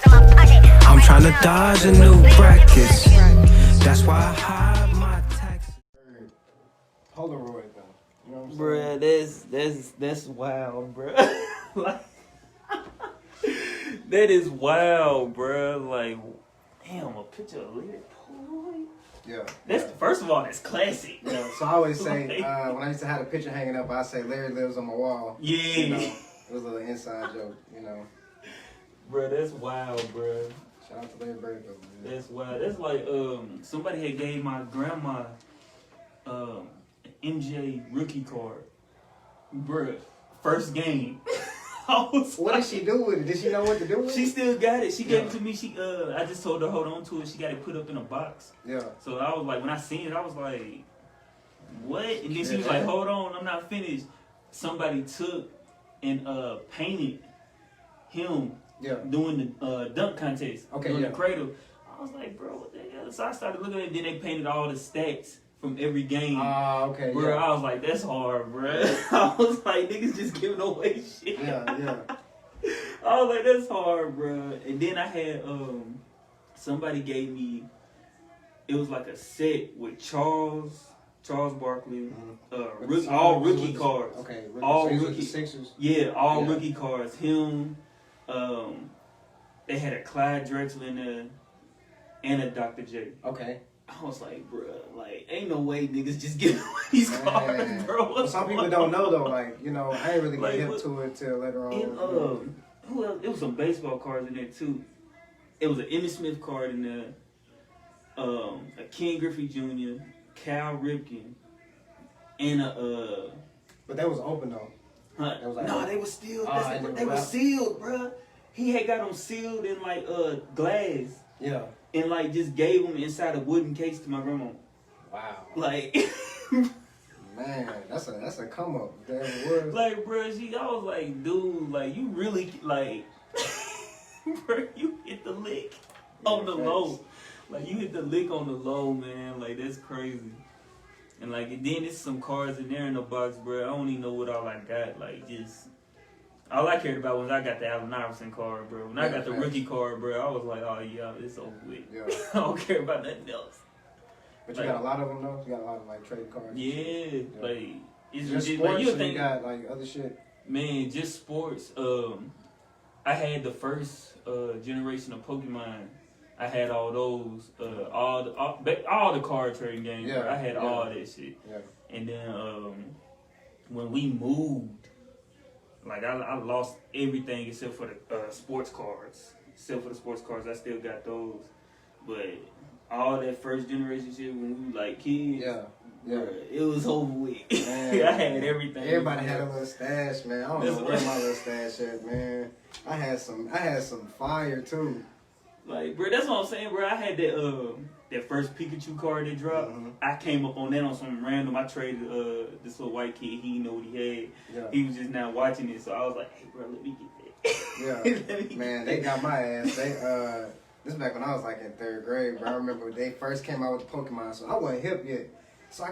I'm trying to dodge a new brackets. That's why I hide my taxes. Polaroid though. You know what I'm Bruh, that's wild, bruh. Like, that is wild, bruh. Like, damn, a picture of Larry Polaroid? Yeah. That's first of all, that's classic. Yeah. So I always say when I used to have a picture hanging up, I say Larry lives on my wall. Yeah. You know, it was a little inside joke. You know. Bruh, that's wild, bruh. Shout out to Larry Bird though, man. That's wild. That's like somebody had gave my grandma an MJ rookie card. Bruh, first game. What did she do with it? Did she know what to do with it? She still got it. She gave it to me. I just told her hold on to it. She got it put up in a box. Yeah. So I was like, when I seen it, I was like, what? And then she was like, hold on, I'm not finished. Somebody took and painted him doing the dunk contest. Okay, doing the cradle. I was like, bro, what the hell? So I started looking at it, then they painted all the stats from every game. Okay, bro, I was like, that's hard, bro. I was like, niggas just giving away shit. Yeah. I was like, that's hard, bro. And then I had somebody gave me, it was like a set with Charles Barkley, all rookie cards. Okay, all so rookie Sixers. Yeah, all rookie cards. Him, they had a Clyde Drexler in there and a Dr. J. Okay. I was like, bro, like, ain't no way niggas just give away these cards, bro. Well, some people don't know though. Like, you know, I ain't really get hip to it till later on. Who else? It was some baseball cards in there too. It was an Emmitt Smith card in there. A Ken Griffey Jr., Cal Ripken, and a But that was open though. Huh? That was like no, they were sealed. They were sealed, bro. He had got them sealed in like glass. Yeah. And like just gave them inside a wooden case to my grandma. Wow. Like, man, that's a come up. Damn it was. Like, bro, I was like, dude, like you really like, bro, you hit the lick on the low. Like you hit the lick on the low, man. Like that's crazy. And like, and then there's some cards in there in the box, bro. I don't even know what all I got. Like just. All I cared about was I got the Allen Iverson card, bro. When I got the rookie card, bro, I was like, oh, yeah, it's over with. Yeah. I don't care about nothing else. But you got a lot of them, though? You got a lot of, like, trade cards? Yeah. Like, it's just sports, like, you got, like, other shit? Man, just sports. I had the first generation of Pokemon. I had all those, all the card trading games, bro. I had all that shit. Yeah. And then when we moved, like, I lost everything except for the sports cards. Except for the sports cards, I still got those. But all that first generation shit when we were like kids, it was over with. Man, I had everything. Everybody had a little stash, man. I don't know where my little stash at, man. I had some fire too. Like, bro, that's what I'm saying, bro. I had that first Pikachu card that dropped. I came up on that on some random. I traded this little white kid. He didn't know what he had. Yeah. He was just now watching it, so I was like, hey, bro, let me get that. Yeah. Man, they got my ass. They this is back when I was like in 3rd grade, bro. I remember when they first came out with the Pokemon, so I wasn't hip yet. So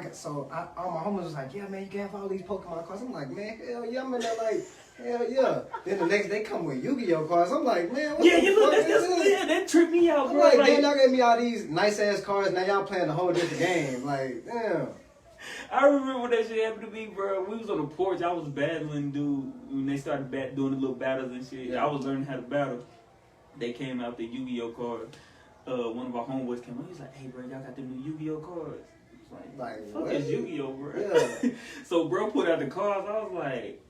all my homies was like, yeah, man, you can have all these Pokemon cards. I'm like, man, hell yeah, I'm in there like, hell yeah. Then the next day come with Yu-Gi-Oh cards. I'm like, man, what the fuck is this? That tripped me out, bro. I'm like, damn, y'all gave me all these nice ass cards. Now y'all playing a whole different game. Like, damn. I remember when that shit happened to me, bro. We was on the porch. I was battling dude when they started doing the little battles and shit. Yeah. I was learning how to battle. They came out the Yu-Gi-Oh card. One of our homeboys came out. He was like, hey, bro, y'all got them new Yu-Gi-Oh cards. Like fuck is Yu-Gi-Oh, bro? Yeah. So bro put out the cards. I was like,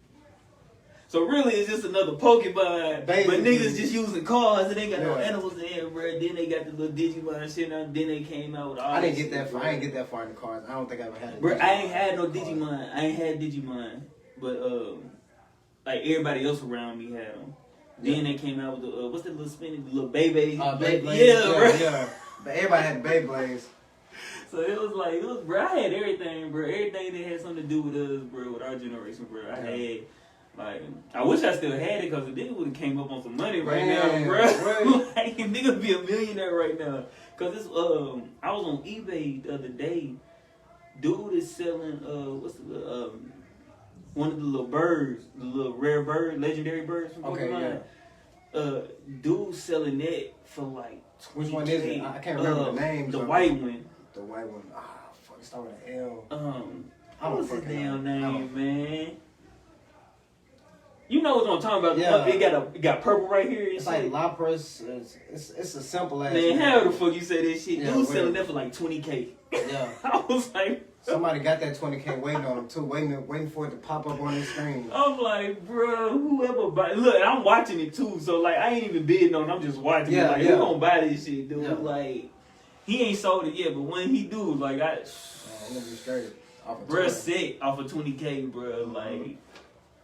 so really it's just another Pokemon, but niggas just using cards and they got no animals in here, bro. Then they got the little Digimon shit out. Then they came out with all. I didn't get that far. I didn't get that far in the cards. I don't think I ever had a bro. I ain't had no Digimon. I ain't had Digimon, but like everybody else around me had them. Then they came out with the what's the little spinning, the little Beyblade? Beyblade. Yeah, bro. Yeah. But everybody had Beyblades. So it was like, bro, I had everything, bro. Everything that had something to do with us, bro, with our generation, bro. I had, like, I wish I still had it, because the nigga would have came up on some money right now, bro. Right. Like, nigga would be a millionaire right now. Because it's, I was on eBay the other day. Dude is selling, what's the, one of the little birds, the little rare bird, legendary birds from Pokemon. dude selling that for like 20K. Which one is it? I can't remember the name. The white one. The white one. Ah, fuck, it started with an L. What's his damn name, man? You know what I'm talking about? Yeah. It got purple right here. It's like Lapras. It's a simple ass. Man, how the fuck you say that shit? Yeah, Dude selling that for like 20K. Yeah. I was like, somebody got that 20K waiting on them too, waiting for it to pop up on their screen. I'm like, bro, whoever buy. Look, I'm watching it too, so like I ain't even bidding on it. I'm just watching it. Like, who gonna buy this shit, dude? Yeah. Like, he ain't sold it yet, but when he do, like Man, I'm gonna be straight off of bro, sick off of 20K, bro. Like,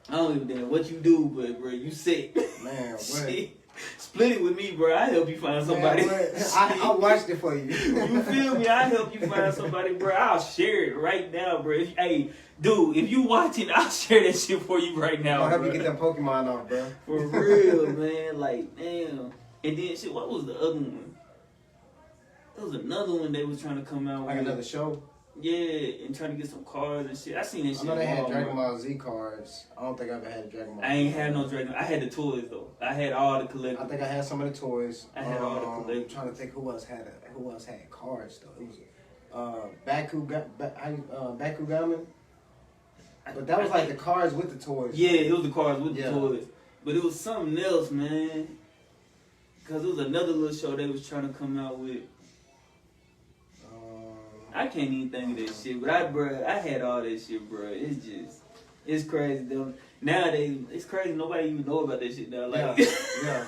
I don't even know what you do, but bro, you sick. Man, what? Shit. Split it with me, bro. I help you find somebody. Man, I watched it for you. You feel me? I help you find somebody, bro. I'll share it right now, bro. Hey, dude, if you watching, I'll share that shit for you right now. I'll help bro. you get them Pokemon off, bro. For real, man. Like, damn. And then shit, what was the other one? There was another one they was trying to come out Like with. another show. Yeah, and trying to get some cards and shit. I seen that shit. I know they had all, Dragon bro. Ball Z cards. I don't think I ever had a Dragon Ball. I ain't had no Dragon. I had the toys though. I had all the collectibles. I think I had some of the toys. I had all the I'm collectibles. trying to think who else had cards though. It was Bakugamin. But that was like the cards with the toys. Yeah, it was the cards with the Yeah. toys. But it was something else, man. Cause it was another little show they was trying to come out with. I can't even think of that shit, but I had all that shit, bro. It's crazy though. Nowadays, it's crazy. Nobody even know about that shit now. Like, yeah.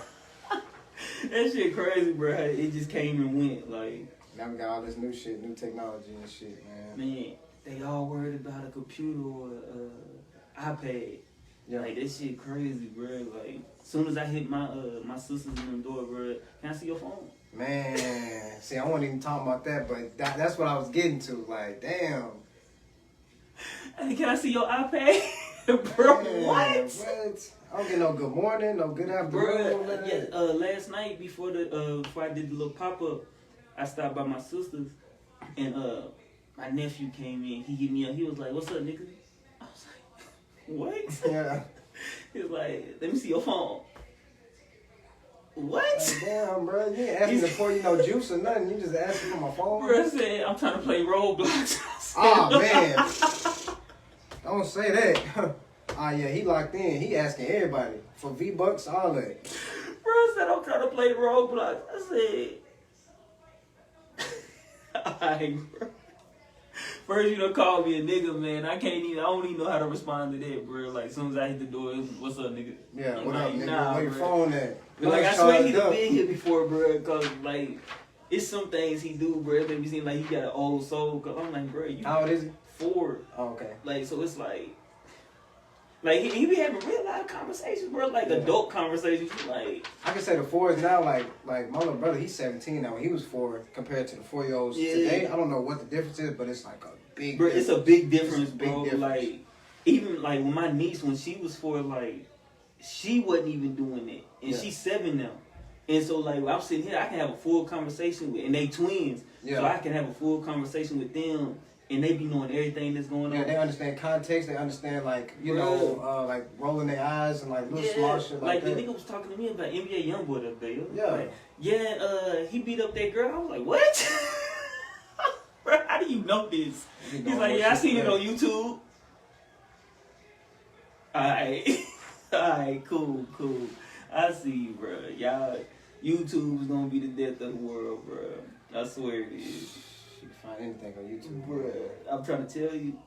that shit crazy, bro. It just came and went. Like, Now we got all this new shit, new technology and shit, man. they all worried about a computer or iPad. Yeah. Like that shit crazy, bro. Like, soon as I hit my sisters in the door, bro, can I see your phone? Man, see, I wasn't even talking about that, but that's what I was getting to. Like, damn. Hey, can I see your iPad? Bro, Man, what? I don't get no good morning, no good afternoon. Bro, yeah, last night before I did the little pop-up, I stopped by my sister's, and my nephew came in. He hit me up. He was like, "What's up, nigga?" I was like, "What?" Yeah. He was like, "Let me see your phone." What? Like, damn, bro. You ain't asking me to pour you no juice or nothing. You just asking for my phone. Bro said, "I'm trying to play Roblox." Oh, man. Don't say that. Yeah, he locked in. He asking everybody for V-Bucks, all that. Bro said, "I'm trying to play Roblox." I said, alright, bro. First, you done called me a nigga, man. I don't even know how to respond to that, bro. Like, as soon as I hit the door, it was, "What's up, nigga?" Yeah, I'm what like, up, nigga? nah, Where your bro. phone at? But like, I Charged swear he'd up. have been here before, bro. Cause like, it's some things he do, bro. It make me seem like he got an old soul. Cause I'm like, bro, you How old is he? 4. Oh, okay. Like, so it's like he be having real life conversations, bro. Like Yeah. adult conversations. Like, I can say the 4s now, like my little brother, he's 17 now. When he was 4, compared to the 4-year-olds Yeah. today, I don't know what the difference is, but it's like a big bro, difference. it's a big difference, It's a big bro. difference. Like, even like when my niece, when she was 4, like, she wasn't even doing it, and Yeah. she's 7 now. And so, like, when I'm sitting here, I can have a full conversation with, and they twins, Yeah. so I can have a full conversation with them, and they be knowing everything that's going on. Yeah, they understand context. They understand, like, you know, like rolling their eyes and like little small shit like the that. nigga was talking to me about NBA YoungBoy the other day. Yeah. Like, he beat up that girl. I was like, what? Bro, how do you know this? You He's know like, what yeah, I shit seen it like- on YouTube. Alright, cool. I see you, bro. Y'all, YouTube's gonna be the death of the world, bro. I swear it is. You can find anything on YouTube, Bro, I'm trying to tell you.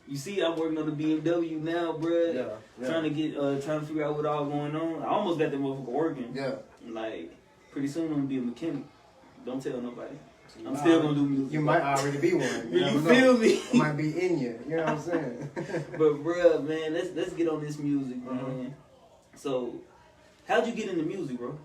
You see, I'm working on the BMW now, bro. Yeah. Trying to figure out what all going on. I almost got that motherfucker working. Yeah. Like, pretty soon I'm gonna be a mechanic. Don't tell nobody. So I'm still gonna do music. You might already be one. You never feel know. me? It might be in you. You know what I'm saying? But bruh, man, let's get on this music, man. Uh-huh. So, how'd you get into music, bro?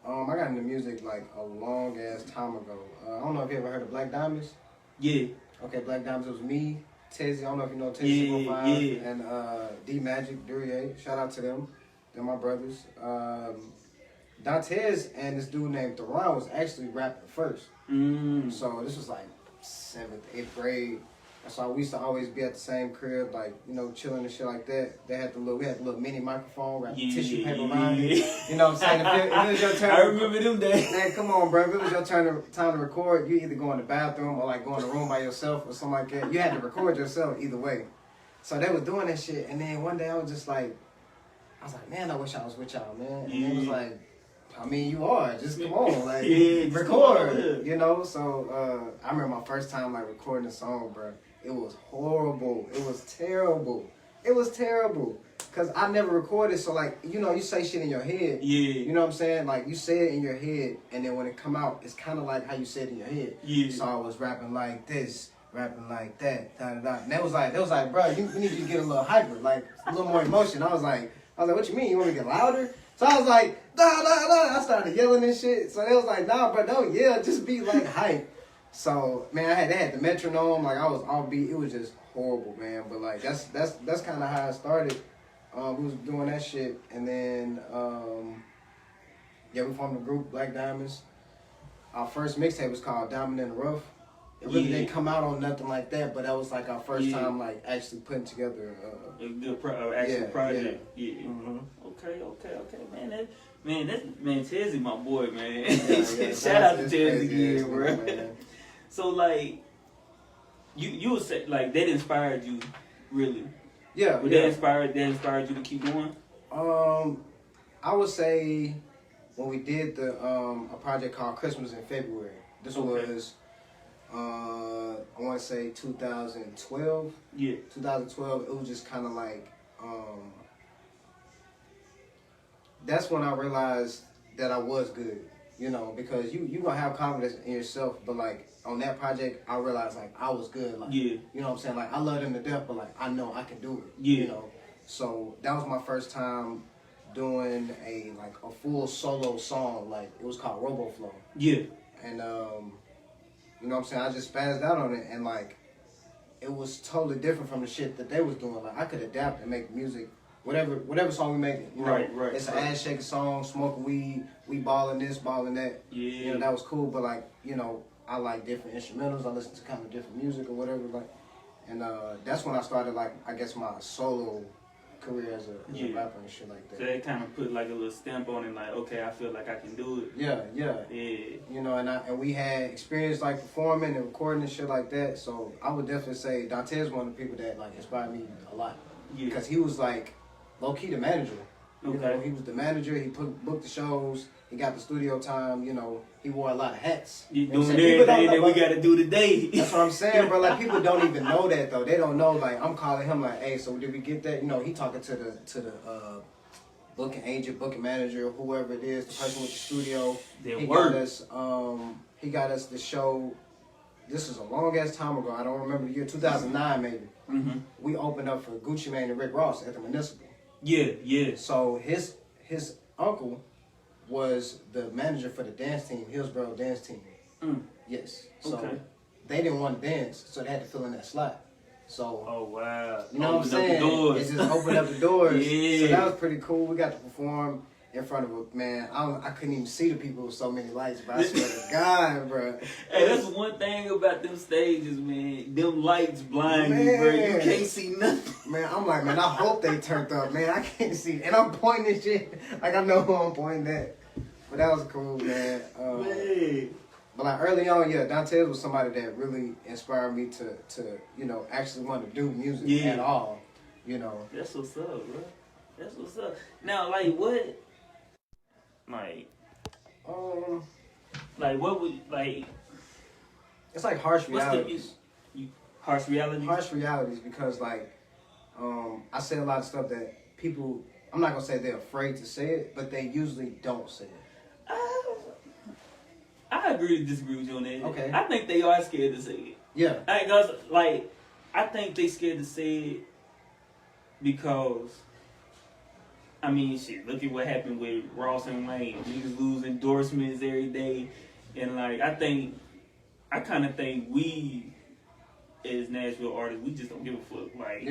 I got into music like a long ass time ago. I don't know if you ever heard of Black Diamonds. Yeah. Okay, Black Diamonds, it was me, Tezzy, I don't know if you know Tezzy Yeah, 5, yeah. and D Magic, Duryea. Shout out to them. They're my brothers. Dantes and this dude named Theron was actually rapping first. So this was like 7th, 8th grade. So we used to always be at the same crib, like, you know, chilling and shit like that. We had the little mini microphone, wrapped tissue paper around it. You know what I'm saying? If it was your turn, I remember them days. Man, come on, bro. If it was your time to record, you either go in the bathroom or like go in the room by yourself or something like that. You had to record yourself either way. So they was doing that shit, and then one day I was like, man, I wish I was with y'all, man. And it was like, I mean, you are. Just come on, like, record, you know? So I remember my first time like recording a song, bro. It was horrible. It was terrible. It was terrible. Because I never recorded, so like, you know, you say shit in your head. Yeah. You know what I'm saying? Like, you say it in your head, and then when it come out, it's kind of like how you say it in your head. Yeah. So I was rapping like this, rapping like that, da-da-da. And they was like, bro, you need to get a little hyper, like, a little more emotion. I was like, what you mean? You want me to get louder? So I was like, da-da-da. I started yelling and shit. So they was like, nah, bro, don't yell. Just be, like, hype. So, man, they had the metronome. Like, I was all beat. It was just horrible, man. But, like, that's kind of how I started. We was doing that shit. And then, we formed a group, Black Diamonds. Our first mixtape was called Diamond in the Rough. It really didn't come out on nothing like that, but that was, like, our first time, like, actually putting together a good project. Yeah. Mm-hmm. Okay, man. Tezzy, my boy, man. Shout out to Tezzy again, bro. Man. So, like, you would say, like, that inspired you, really? Yeah. That inspired you to keep going? I would say when we did a project called Christmas in February. This was, I want to say 2012. Yeah. 2012. It was just kind of like, that's when I realized that I was good, you know, because you gonna have confidence in yourself, but like on that project, I realized like I was good, like, you know what I'm saying, like I love them to death, but like I know I can do it, you know. So that was my first time doing a full solo song, like it was called RoboFlow. Yeah. And you know what I'm saying, I just spazzed out on it, and like it was totally different from the shit that they was doing. Like I could adapt and make music. Whatever song we make, you know, right. It's an ass shaking song, smoking weed, we balling this, balling that. Yeah. You know, that was cool, but like, you know, I like different instrumentals. I listen to kind of different music or whatever, like, and that's when I started, like, I guess my solo career as a rapper and shit like that. So they kind of put like a little stamp on it, like, okay, I feel like I can do it. Yeah. You know, and we had experience like performing and recording and shit like that. So I would definitely say Dante's one of the people that like inspired me a lot. Yeah. Because he was like low-key the manager. You know, he was the manager. He booked the shows. He got the studio time. You know, he wore a lot of hats. You doing everything that we got to do today. That's what I'm saying, bro. Like, people don't even know that, though. They don't know. Like, I'm calling him like, hey, so did we get that? You know, he talking to the booking agent, booking manager, whoever it is, the person with the studio. He got us the show. This is a long-ass time ago. I don't remember the year, 2009 maybe. Mm-hmm. We opened up for Gucci Mane and Rick Ross at the Municipal. Yeah. So his uncle was the manager for the dance team, Hillsborough dance team. Mm. Yes. So they didn't want to dance, so they had to fill in that slot. So wow. You know what I'm saying? It just opened up the doors. So that was pretty cool. We got to perform in front of a man. I couldn't even see the people with so many lights, but I swear to God, bro. Hey, that's one thing about them stages, man. Them lights blind you, bro. You can't see nothing. Man, I'm like, man, I hope they turned up, man. I can't see. And I'm pointing this shit. Like, I know who I'm pointing at. But that was cool, man. But like early on, Dantes was somebody that really inspired me to you know, actually want to do music at all. You know. That's what's up, bro. That's what's up. Now, like, what? Like what would, like, it's like harsh realities. Harsh realities? Harsh realities, because like I say a lot of stuff that people, I'm not gonna say they're afraid to say it, but they usually don't say it. I agree to disagree with you on that. Okay. I think they are scared to say it. Yeah. Because like I think they scared to say it because, I mean, shit, look at what happened with Ross and Wayne. Niggas lose endorsements every day. And, like, I kind of think we, as Nashville artists, we just don't give a fuck. Like,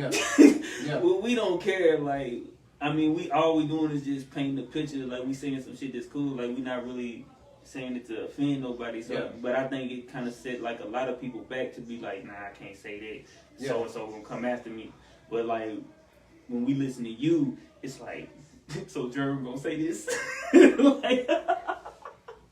we don't care. Like, I mean, all we doing is just painting the picture. Like, we saying some shit that's cool. Like, we not really saying it to offend nobody. So, but I think it kind of set like a lot of people back to be like, nah, I can't say that. So and so gonna come after me. But like when we listen to you, it's like, so Jerm gonna say this. Like,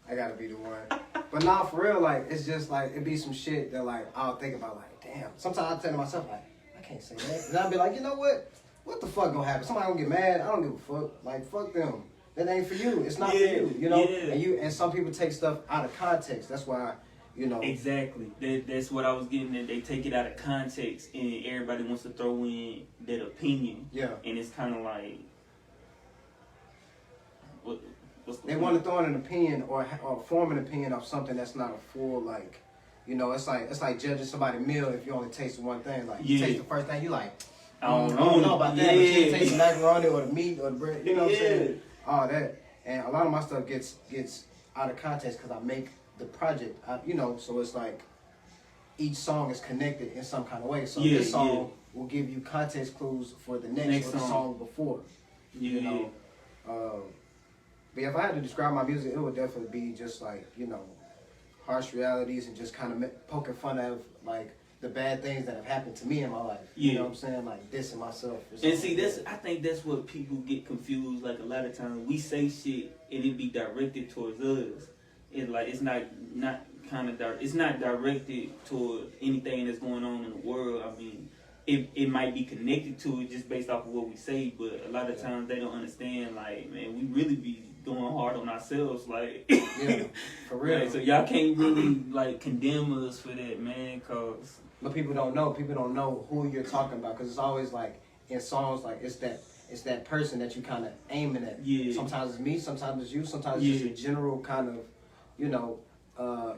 I gotta be the one. But nah, for real, like, it's just like, it be some shit that like, I'll think about like, damn. Sometimes I tell myself like, I can't say that. And I'll be like, you know what? What the fuck gonna happen? Somebody gonna get mad. I don't give a fuck. Like, fuck them. That ain't for you. It's not for you. You know? And some people take stuff out of context. That's why, you know. Exactly. That's what I was getting at. They take it out of context and everybody wants to throw in that opinion. Yeah. And it's kind of like, they want to throw in an opinion or form an opinion of something that's not a full, like, you know, it's like judging somebody's meal if you only taste one thing. Like, you taste the first thing, you like, I don't know about that, but you taste the macaroni or the meat or the bread, you know what I'm saying? All that. And a lot of my stuff gets out of context because I make the project, you know, so it's like each song is connected in some kind of way. So this song will give you context clues for the next or the song before. You know? But if I had to describe my music, it would definitely be just like, you know, harsh realities and just kind of poking fun of like the bad things that have happened to me in my life. You know what I'm saying? Like dissing myself. And see, I think that's what people get confused. Like a lot of times we say shit and it be directed towards us. It's like it's not it's not directed toward anything that's going on in the world. I mean, it might be connected to it just based off of what we say, but a lot of times they don't understand. Like, man, we really be going hard on ourselves, like, for real. Like, so y'all can't really like condemn us for that, man, cause. But people don't know. People don't know who you're talking about, cause it's always like in songs, like it's that person that you kind of aiming at. Yeah. Sometimes it's me, sometimes it's you, sometimes it's just a general kind of, you know,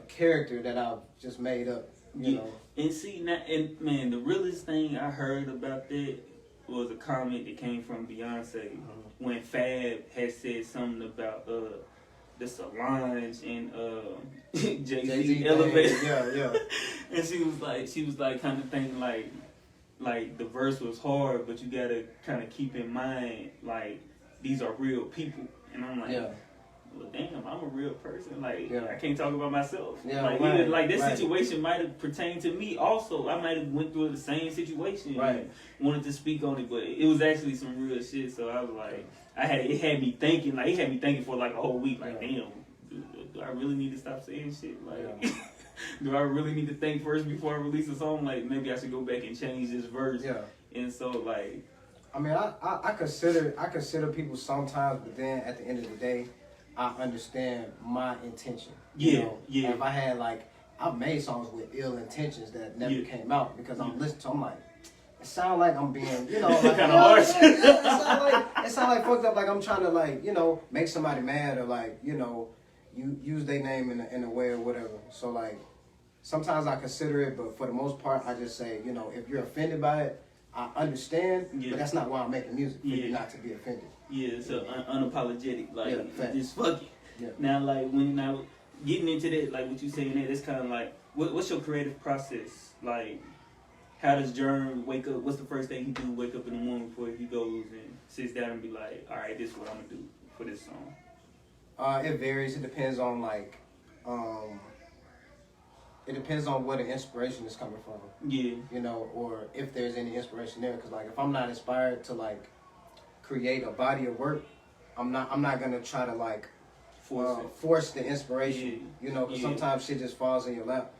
character that I've just made up. You know. And see, man, the realest thing I heard about that was a comment that came from Beyonce when Fab had said something about the Solange and Jay-Z elevator. Yeah. And she was like kind of thinking like the verse was hard, but you gotta kind of keep in mind like these are real people. And I'm like, well, damn, I'm a real person. Like, I can't talk about myself. Yeah, like that situation might have pertained to me also. I might have went through the same situation and wanted to speak on it, but it was actually some real shit. So I was like, it had me thinking for like a whole week. Like, damn, do I really need to stop saying shit? Like, do I really need to think first before I release a song? Like, maybe I should go back and change this verse. Yeah. And so like, I mean, I consider people sometimes, but then at the end of the day, I understand my intention. You know? If I had I've made songs with ill intentions that never came out because I'm listening to. I'm like, it sound like I'm being, you know, like, kind of harsh. It sound like fucked up. Like I'm trying to you know, make somebody mad or like, you know, you use their name in a way or whatever. So like, sometimes I consider it, but for the most part, I just say, you know, if you're offended by it, I understand, but that's not why I'm making music. For you not to be offended. Yeah, so unapologetic, like just fuck it. Yeah. Now, like when I getting into that, like what you saying there, it's kind of like, what's your creative process? Like, how does Jerm wake up? What's the first thing he do? Wake up in the morning before he goes and sits down and be like, all right, this is what I'm gonna do for this song. It varies. It depends on it depends on where the inspiration is coming from. Yeah. You know, or if there's any inspiration there, because like if I'm not inspired to like create a body of work, I'm not gonna try to force the inspiration. You know, because sometimes shit just falls in your lap.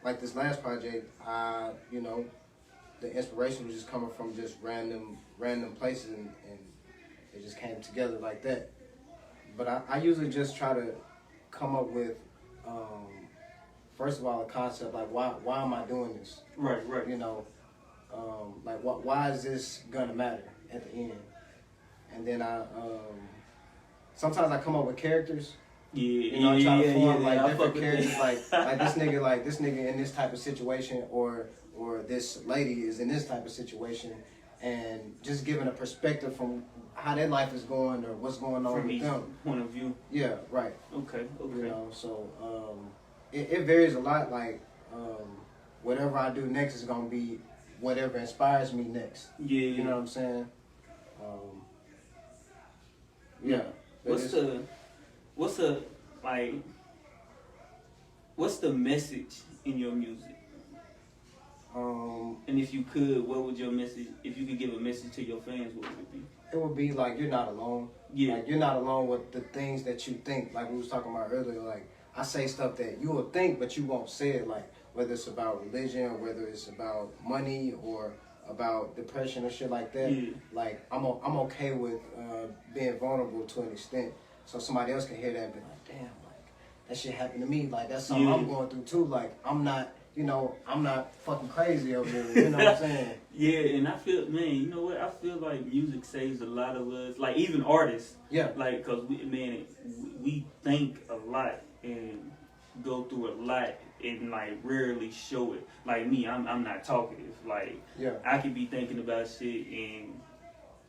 Like this last project, you know, the inspiration was just coming from just random places, and it just came together like that. But I usually just try to come up with, first of all, a concept like why am I doing this? Right. You know, like why is this gonna matter at the end? And then sometimes I come up with characters. You know, I try to form different characters, like this nigga in this type of situation, or this lady is in this type of situation, and just giving a perspective from how their life is going or what's going on with them. Point of view. Yeah, right. Okay. You know, so it varies a lot. Like whatever I do next is gonna be whatever inspires me next. Yeah. You know what I'm saying? like, what's the message in your music? And if you could, what would your message, if you could give a message to your fans, what would it be? It would be like, you're not alone. Yeah. Like, you're not alone with the things that you think. Like we was talking about earlier, like, I say stuff that you will think, but you won't say it. Like, whether it's about religion, or whether it's about money, or about depression or shit like that. Yeah. Like, I'm okay with being vulnerable to an extent. So somebody else can hear that and be like, damn, like, that shit happened to me. Like, that's something I'm going through too. Like, I'm not fucking crazy over here. You know what I'm saying? Yeah, and I feel, man, you know what? I feel like music saves a lot of us. Like, even artists. Yeah. Like, because, we think a lot and go through a lot and, like, rarely show it. Like me, I'm not talkative. Like, I could be thinking about shit and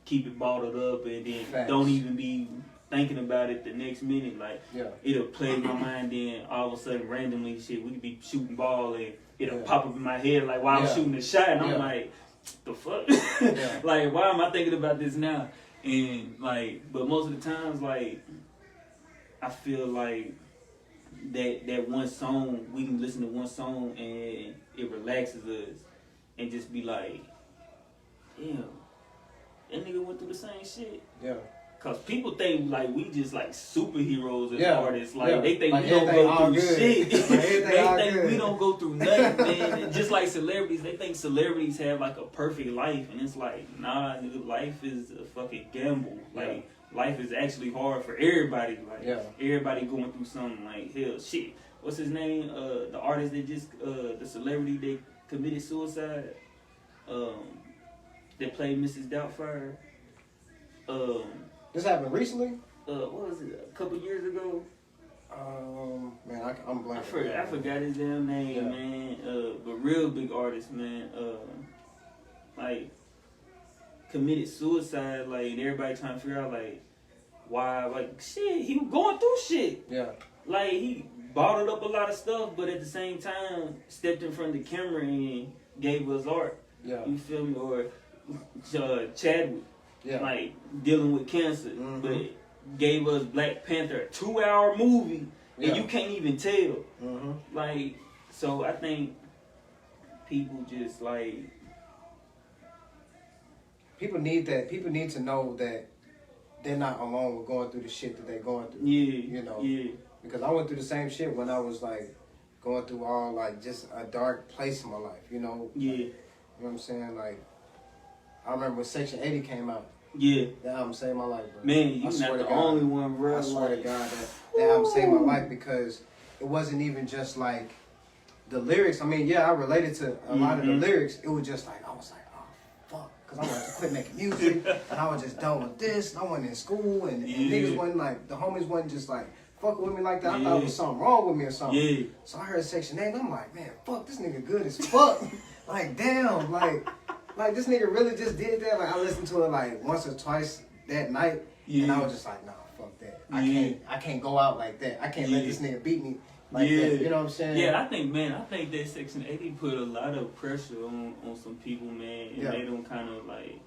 keep it bottled up and then don't even be thinking about it the next minute. Like, it'll play in my mind, then all of a sudden, randomly, shit, we could be shooting ball and it'll pop up in my head, like, while I'm shooting the shot, and I'm like, the fuck? Like, why am I thinking about this now? And, like, but most of the times, like, I feel like that one song, we can listen to one song and it relaxes us and just be like, damn, that nigga went through the same shit. Yeah. Cause people think like we just like superheroes as artists. Like they think like we don't go through shit. They think we don't go through nothing, man. And just like celebrities, they think celebrities have like a perfect life, and it's like, nah, nigga, life is a fucking gamble. Like life is actually hard for everybody. Like everybody going through something. Like hell, shit. What's his name? The artist that just the celebrity that committed suicide. That played Mrs. Doubtfire. This happened recently? What was it? A couple years ago? Man, I'm blank. I forgot his damn name, man. But real big artist, man. Like committed suicide. Like everybody trying to figure out like why. Like shit, he was going through shit. Yeah. Like he bottled up a lot of stuff, but at the same time stepped in front of the camera and gave us art. Yeah. You feel me? Or Chadwick. Yeah. Like dealing with cancer, but gave us Black Panther, a 2-hour movie, and you can't even tell. Like, so I think people just like people need that. People need to know that they're not alone with going through the shit that they're going through. Yeah, you know. Yeah. Because I went through the same shit when I was like going through all like just a dark place in my life. You know. Yeah. Like, you know what I'm saying? Like, I remember when Section 80 came out. Yeah. That album saved my life, bro. Man, you're not the only one, bro. I swear to God that album saved my life because it wasn't even just like the lyrics. I mean, I related to a lot of the lyrics. It was just like, I was like, oh, fuck. Because I wanted to quit making music. And I was just done with this. And I wasn't in school. And niggas wasn't like, the homies wasn't just like, fucking with me like that. I thought it was something wrong with me or something. Yeah. So I heard Section 8 and I'm like, man, fuck, this nigga good as fuck. Like, damn, like this nigga really just did that. Like I listened to it like once or twice that night, and I was just like, nah, fuck that. I can't go out like that. I can't let this nigga beat me like that. You know what I'm saying? Yeah, I think that Section 80 put a lot of pressure on some people, man, and made them kind of like,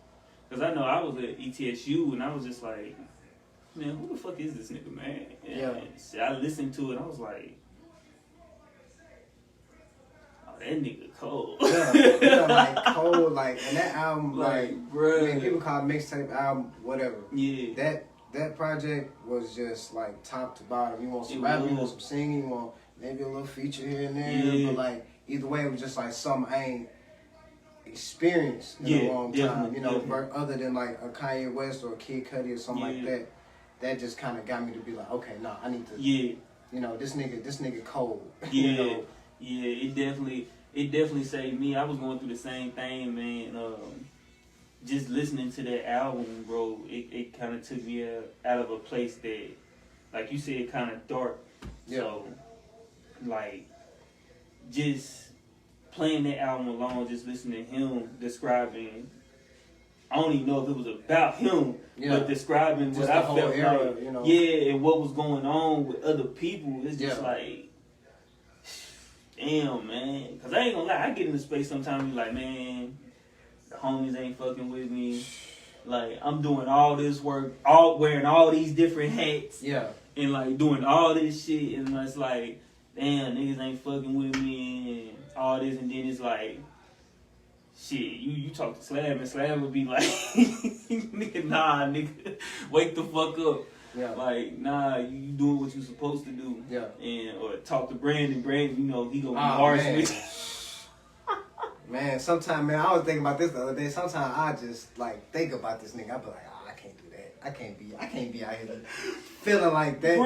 cause I know I was at ETSU and I was just like, man, who the fuck is this nigga, man? And I listened to it, I was like, that nigga cold. Like cold, like, and that album, like bruh. Man, people call it mixtape album, whatever. Yeah. That project was just like top to bottom. You want some rapping, you want some singing, you want maybe a little feature here and there, but like either way, it was just like something I ain't experienced in a long time. You know, other than like a Kanye West or a Kid Cudi or something like that. That just kind of got me to be like, okay, nah, I need to. Yeah. You know, this nigga cold. Yeah. You know? Yeah, it definitely saved me. I was going through the same thing, man. Just listening to that album, bro, it kind of took me out of a place that, like you said, kind of dark. Yeah. So, like, just playing that album alone, just listening to him describing, I don't even know if it was about him, but describing just what I felt era, like, you know? And what was going on with other people. It's just like, damn, man. Because I ain't gonna lie, I get in the space sometimes and be like, man, the homies ain't fucking with me. Like, I'm doing all this work, wearing all these different hats. Yeah. and like doing all this shit, and it's like, damn, niggas ain't fucking with me, and all this, and then it's like, shit, you talk to Slab, and Slab would be like, nigga, nah, nigga, wake the fuck up. Yeah. Like, nah, you doing what you supposed to do. Yeah. And or talk to Brandon, you know, he gonna be harsh with you. Man, sometimes, man, I was thinking about this the other day. Sometimes I just like think about this nigga. I be like, I can't do that. I can't be out here feeling like that.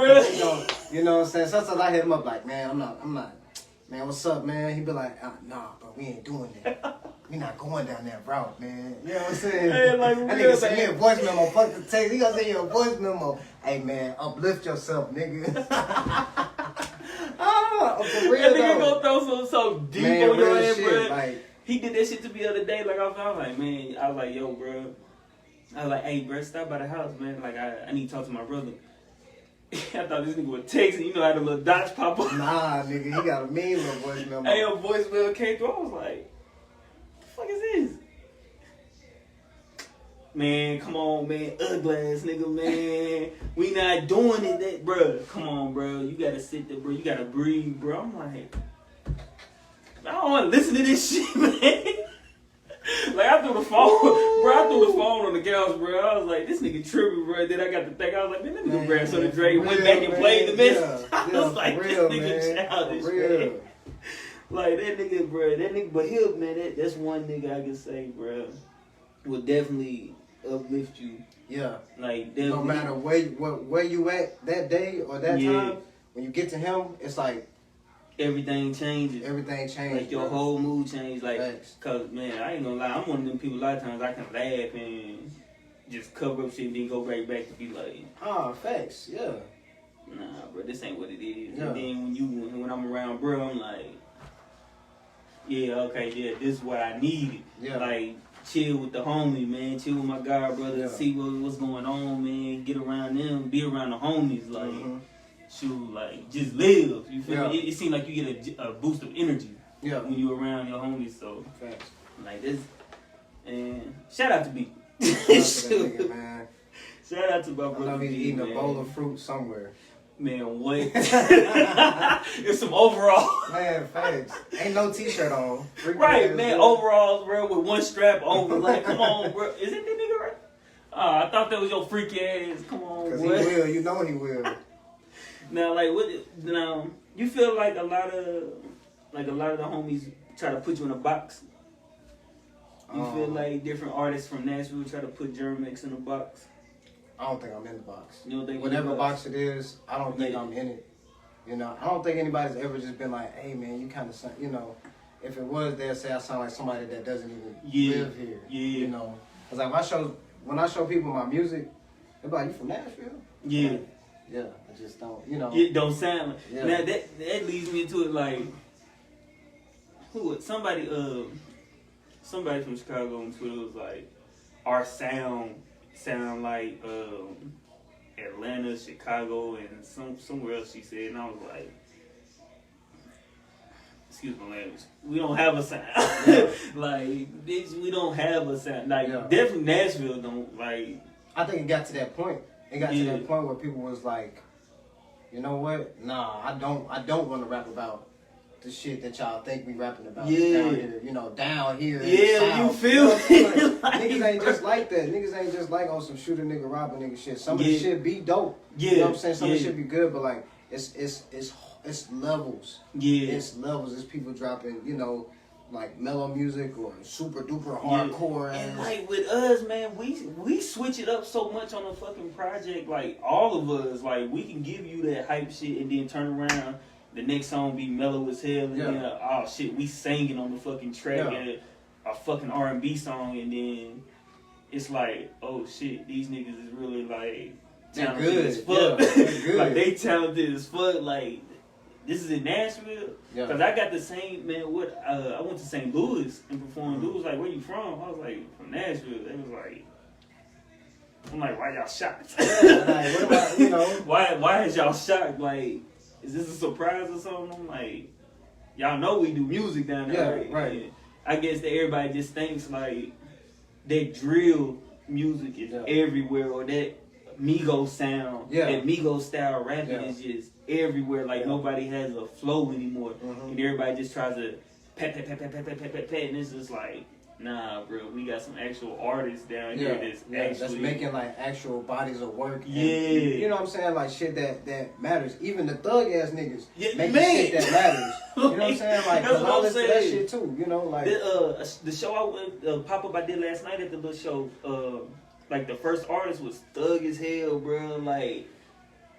You know what I'm saying? Sometimes I hit him up like, man, I'm not. Man, what's up, man? He be like, nah, bro, we ain't doing that. We not going down that route, man. You know what I'm saying? Hey, like, that nigga send me a voice memo. Fuck the text. He gonna send you a voice memo. Hey, man, uplift yourself, nigga. For real, that nigga gonna throw so deep man, on your head, shit, bro. like, he did that shit to me the other day. Like, I was like, man, I was like, yo, bro. I was like, hey, bro, stop by the house, man. Like, I need to talk to my brother. I thought this nigga was texting. You know how the little dots pop up? Nah, nigga, he got a mean little voice memo. Hey, a voicemail came through. I was like, what the fuck is this? Man, come on, man. Ugly ass nigga, man. We not doing it, that, bro. Come on, bro. You gotta sit there, bro. You gotta breathe, bro. I'm like, I don't want to listen to this shit, man. Like, I threw the phone, bro. I threw the phone on the couch, bro. I was like, this nigga tripping, bro. Then I got to think, I was like, man, let me go grab some of Dre. Went back and played the message. I was like, real, this nigga man. childish, man. Like, that nigga, bro. That nigga, but him, man, that's one nigga I can say, bro, will definitely uplift you. Yeah. Like, no matter where you at that day or that time, when you get to him, it's like, everything changes. Everything changes. Like, your whole mood changes. Like, Thanks. cause, man, I ain't gonna lie. I'm one of them people, a lot of times I can laugh and just cover up shit and then go right back to be like, facts, yeah. Nah, bro, this ain't what it is. Yeah. And then when I'm around bro, I'm like, yeah, okay, yeah, this is what I needed. Yeah. Like, chill with the homie, man. Chill with my god brother. Yeah. See what's going on, man. Get around them. Be around the homies. Like, shoot, like, just live. You feel me? It seems like you get a boost of energy when you around your homies. So, facts. Like this. And shout out to B. Shout out to that nigga, man. Shout out to my brother. I know he's B, eating man. a bowl of fruit somewhere. Man, what? It's some overalls. Man, facts. Ain't no t-shirt on. Right, man, dude. Overalls, bro, with one strap over. Like, come on, bro. Is it the nigga right? I thought that was your freaky ass. Come on, because boy. he will. You know he will. Now, like, you feel like a lot of the homies try to put you in a box? You feel like different artists from Nashville try to put JermX in a box? I don't think I'm in the box. You don't think whatever box it is, I don't think I'm in it. You know, I don't think anybody's ever just been like, hey man, you kind of, you know, if it was, they'd say I sound like somebody that doesn't even live here. Yeah. You know, because like when I show people my music, they're like, you from Nashville? Yeah. Like, yeah, I just don't, you know. It don't sound like. Yeah. Now that leads me into it like, somebody from Chicago on Twitter was like, our sound like Atlanta, Chicago, and somewhere else she said, and I was like, excuse my language, we don't have a sound. Yeah. Like, bitch, we don't have a sound. Like, definitely Nashville don't, like. I think it got to that point. It got to that point where people was like, you know what? Nah, I don't want to rap about the shit that y'all think we rapping about down here, you know, down here. Yeah, you feel me? Like, niggas ain't just like that. Niggas ain't just like on some shoot a nigga, rob a nigga shit. Some of the shit be dope. Yeah. You know what I'm saying? Some of the shit be good, but like it's levels. Yeah. It's levels. It's people dropping, you know, like mellow music or super duper hardcore. And like with us, man, we switch it up so much on a fucking project. Like all of us, like we can give you that hype shit and then turn around. The next song be mellow as hell, and then oh shit, we singing on the fucking track and a fucking R&B song, and then it's like, oh shit, these niggas is really like talented as fuck. Yeah, like they talented as fuck. Like this is in Nashville, cause I got the same man. I went to St. Louis and performed. Dude was like, "Where you from?" I was like, "From Nashville." They was like, I'm like, "Why y'all shocked?" Like, what about, you know? Why is y'all shocked? Like, is this a surprise or something? I'm like, y'all know we do music down there, right? And I guess that everybody just thinks like that drill music is everywhere, or that Migos sound, that Migos style rapping is just everywhere. Like nobody has a flow anymore, and everybody just tries to pat, and it's just like, nah, bro, we got some actual artists down here that's making like actual bodies of work. Yeah, you know what I'm saying? Like shit that matters. Even the thug ass niggas making shit that matters. You know what I'm saying? Like I listen to that shit too. You know, like the show I went pop up I did last night at the little show. Like the first artist was thug as hell, bro. Like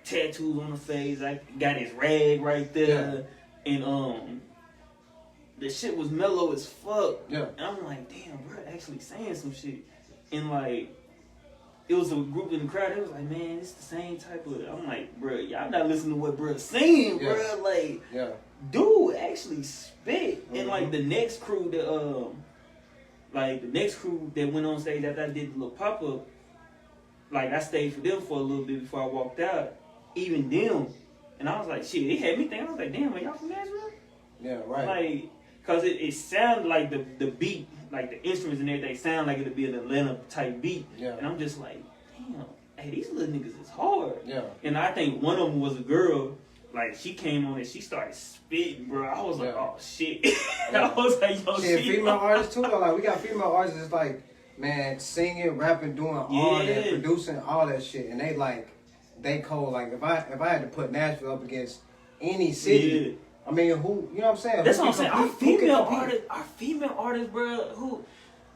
tattoos on the face. I got his rag right there, and the shit was mellow as fuck. Yeah. And I'm like, damn, bro, actually saying some shit. And like, it was a group in the crowd. It was like, man, it's the same type of. I'm like, bro, y'all not listening to what bro saying, bro. Like, dude actually spit. And like the next crew that went on stage after I did the little pop up, like I stayed for them for a little bit before I walked out. Even them, and I was like, shit, it had me thinking. I was like, damn, are y'all from Nashville? Yeah, right. Like, cause it sounded like the beat, like the instruments and everything, sound like it'd be an Atlanta type beat. Yeah. And I'm just like, damn, hey, these little niggas is hard. Yeah. And I think one of them was a girl. Like she came on and she started spitting, bro. I was like, oh shit. I was like, yo, shit. Female artists too. Though. Like we got female artists that's like, man, singing, rapping, doing all that, producing all that shit, and they cold. Like if I had to put Nashville up against any city. I mean, who, you know what I'm saying? That's what I'm saying. Our female artists, bro, who,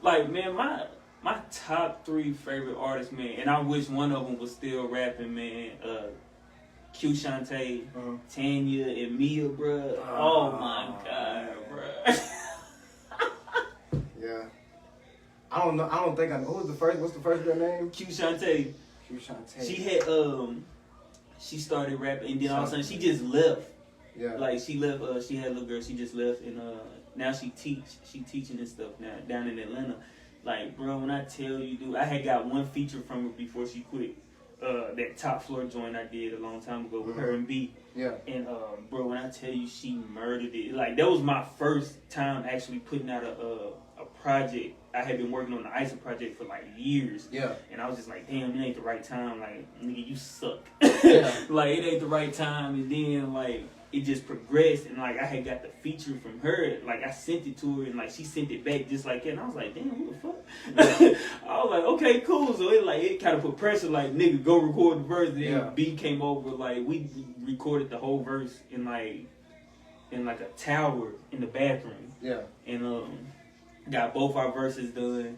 like, man, my top 3 favorite artists, man, and I wish one of them was still rapping, man, Q Shantae, Tanya, and Mia, bro. Oh, my God, bro. Yeah. I don't know. I don't think I know. What's the first girl name? Q Shantae. Q Shantae. She had, she started rapping, and then all of a sudden she just left. Yeah. Like she left, she had a little girl, she just left, and now she teaching and stuff now down in Atlanta. Like, bro, when I tell you, dude, I had got one feature from her before she quit. That Top Floor joint I did a long time ago with her and B. Yeah. And bro, when I tell you she murdered it, like that was my first time actually putting out a project. I had been working on the ISO project for like years. Yeah. And I was just like, damn, it ain't the right time. Like, nigga, you suck. Yeah. Like, it ain't the right time. And then like it just progressed, and like I had got the feature from her, like I sent it to her, and like she sent it back just like that, and I was like, damn, who the fuck? Yeah. I was like, okay, cool. So it kind of put pressure, like, nigga, go record the verse. Then B came over, like we recorded the whole verse in like a tower in the bathroom. Yeah. And got both our verses done,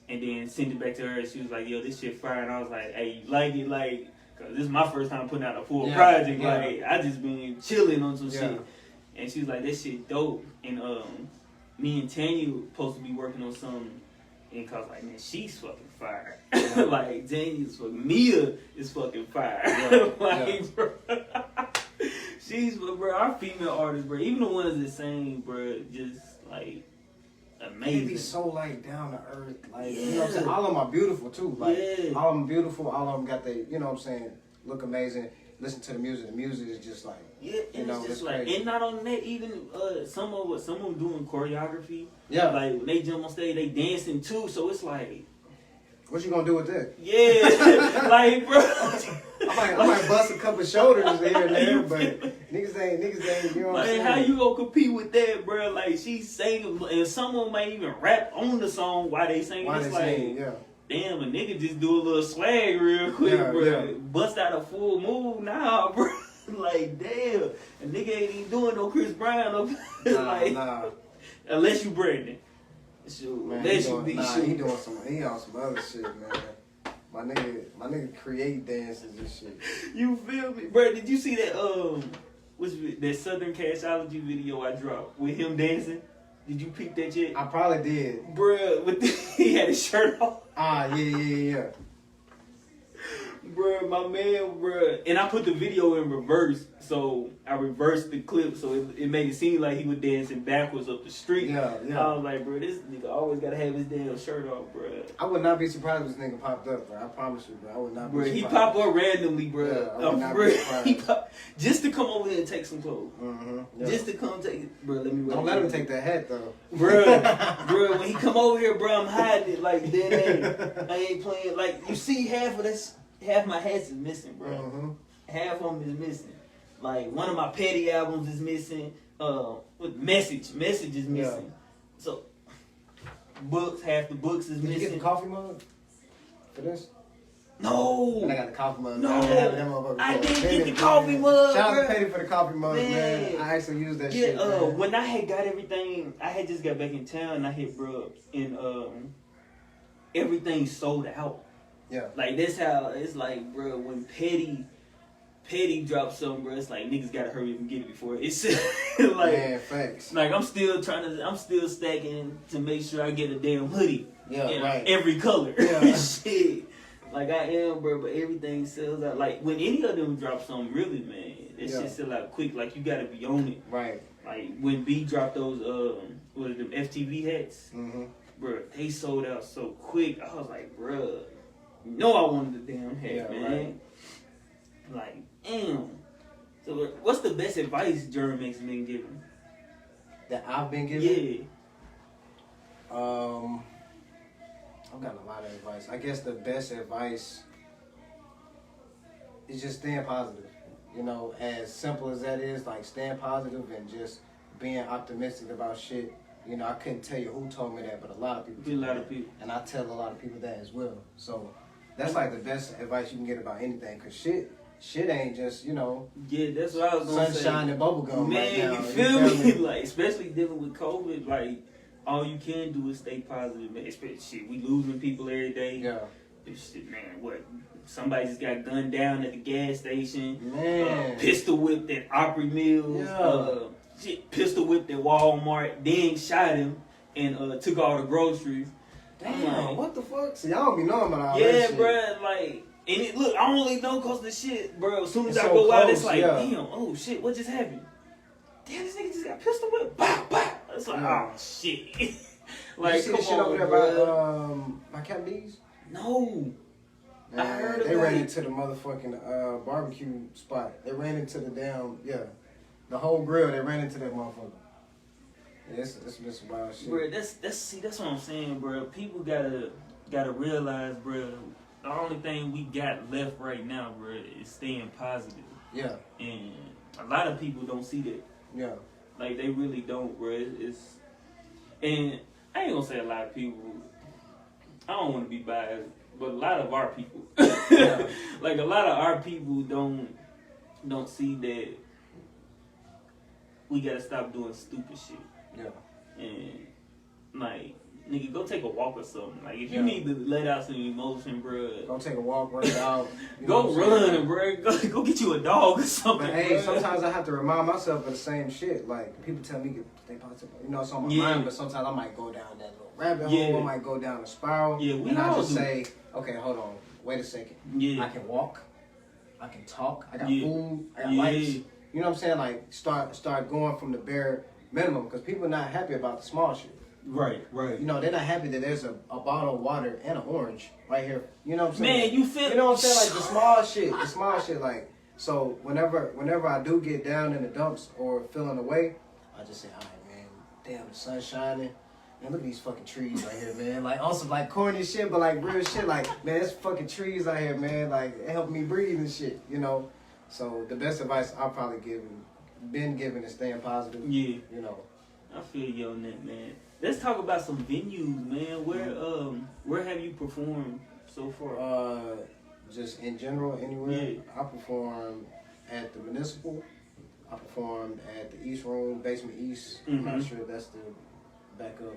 and then sent it back to her, and she was like, yo, this shit fire. And I was like, hey, you like it? Like, cause this is my first time putting out a full project. Yeah. Like, I just been chilling on some shit. And she was like, that shit dope. And me and Tanya were supposed to be working on something. And cause like, man, she's fucking fire. Like, Tanya's fucking, Mia is fucking fire. Bro. She's, bro, our female artists, bro, even the ones that sing, bro, just like amazing. They be so like down to earth, like you know what I'm saying. All of them are beautiful too. Like all of them beautiful. All of them got they, you know what I'm saying, look amazing. Listen to the music. The music is just like you know, it's just it's like, crazy. and not only that, even some of them doing choreography. Yeah, like when they jump on stage, they dancing too. So it's like, what you gonna do with that? Yeah, like bro. I might bust a couple shoulders here and there, but niggas ain't, you know what I'm saying? How you gonna compete with that, bro? Like, she's singing, and some of them might even rap on the song while they sing. It's like, damn, a nigga just do a little swag real quick, bro. Yeah. Bust out a full move, nah, bro. Like, damn, a nigga ain't even doing no Chris Brown. Nah. Unless you Brandon. Shoot, man, he on some other shit, man. My nigga create dances and shit. You feel me? Bro, did you see that that Southern Cashology video I dropped with him dancing? Did you peep that yet? I probably did. Bro, he had his shirt off. Yeah. Bro, my man, bro. And I put the video in reverse, so I reversed the clip, so it made it seem like he was dancing backwards up the street. Yeah. I was like, bro, this nigga always gotta have his damn shirt off, bro. I would not be surprised if this nigga popped up, bro. I promise you, bro. I would not be surprised. He pop up randomly, bro. Yeah, I would not be surprised. Just to come over here and take some clothes. Yeah. Just to come take it. Bro, let me don't let him take that hat, though. Bro, when he come over here, bro, I'm hiding it like that. I ain't playing. Like, you see half of half my hats is missing, bro. Mm-hmm. Half of them is missing. Like one of my Petty albums is missing. With message is missing. Yeah. So books, half the books is Did missing. you get the coffee mug for this? No. And I got the coffee mug. No. I didn't Petty, get the coffee mug. Shout out bro. to Petty for the coffee mug, man. Man. I actually used that shit. Yeah, Man. when I had got everything, I had just got back in town and I hit bro and everything sold out. Yeah. Like that's how it's like, bro, when Petty drops something, bro, it's like niggas gotta hurry up and get it before it's like, man, facts. like I'm still stacking to make sure I get a damn hoodie. Yeah, in right. every color. Yeah. Shit. Like I am, bro, but everything sells out. Like when any of them drop something, really, man, that shit sell out quick. Like you gotta be on it. Right. Like when B dropped those, what are them FTV hats, Mm-hmm. bro, they sold out so quick. I was like, bro, you know I wanted the damn hat, man. Right. Like, damn. So what's the best advice JermX been given? That I've been given? Yeah. I've got a lot of advice. I guess the best advice is just staying positive. You know, as simple as that is, like staying positive and just being optimistic about shit. You know, I couldn't tell you who told me that, but a lot of people. And I tell a lot of people that as well. So that's like the best advice you can get about anything, cause shit ain't just, you know. Yeah, that's what I was gonna say. Sunshine and bubblegum right now. Man, you feel me? Like, especially dealing with COVID, like, all you can do is stay positive, man. Especially, shit, we losing people every day. Yeah. Shit, man, what? Somebody just got gunned down at the gas station. Man. Pistol whipped at Opry Mills. Yeah. Pistol whipped at Walmart. Then shot him and took all the groceries. Damn, like, what the fuck? See, I don't be knowing about all that yeah, shit. bruh, like, and it, look, I only know cause the shit, bro. As soon as It's I so go out, close, it's like, yeah. damn, oh shit, what just happened? Damn, this nigga just got pistol whipped. Bah, bah. It's like, Yeah. oh shit. Like, you see come the shit on, over there bro. by Captain D's? No. Man, I heard they about ran it. into the motherfucking barbecue spot. They ran into the damn, the whole grill. They ran into that motherfucker. Yeah, it's some wild shit. Bro, that's what I'm saying, bro. People gotta realize, bro, the only thing we got left right now, bro, is staying positive. Yeah, And a lot of people don't see that. yeah. Like, they really don't, bro. And I ain't gonna say a lot of people, I don't want to be biased, but a lot of our people, Yeah. like a lot of our people don't see that we gotta stop doing stupid shit. Yeah. And like, nigga, go take a walk or something. Like, if you Yeah. need to let out some emotion, bro, Go take a walk, work it out. You know go what I'm saying? run, bro. Go get you a dog or something. But hey, bruh. sometimes I have to remind myself of the same shit. Like, people tell me to stay positive. You know, it's on my Yeah. mind, but sometimes I might go down that little rabbit Yeah. hole. I might go down a spiral. Yeah, we and I all just do. say, okay, hold on. Wait a second. Yeah. I can walk. I can talk. I got Yeah. food. I got Yeah. lights. You know what I'm saying? Like, start going from the bare minimum. Because people are not happy about the small shit. Right. You know, they're not happy that there's a bottle of water and an orange right here. You know what I'm saying? Man, you feel? You know what I'm saying? Like the small shit. Like, so whenever I do get down in the dumps or feeling away, I just say, all right, man, damn, the sun's shining. Man, look at these fucking trees right here, man. Like, on some like corny shit, but like real shit. Like, man, there's fucking trees out here, man. Like, it helped me breathe and shit, you know? So the best advice I've probably been given is staying positive. Yeah. You know. I feel you on that, man. Let's talk about some venues, man. Where have you performed so far? Just in general, anywhere. Yeah. I performed at the Municipal. I performed at the East Room, Basement East. I'm not sure if that's the backup.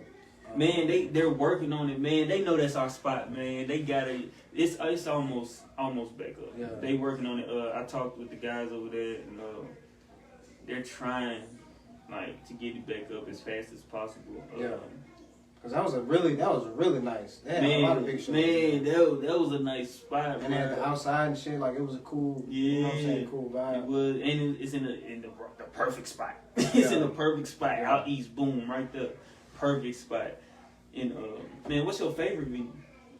Man, they're working on it, man. They know that's our spot, man. They got it. It's almost back up. Yeah. They working on it. I talked with the guys over there, and they're trying like to get it back up as fast as possible. Yeah. Cause that was really nice. They had a lot of big shows. Man, that was a nice spot. And they had the outside and shit. Like, it was a cool, you know what I'm saying, cool vibe. It was, and it's in the perfect spot. It's in the perfect spot. Yeah. Out east, boom, right there, perfect spot. And man, what's your favorite venue?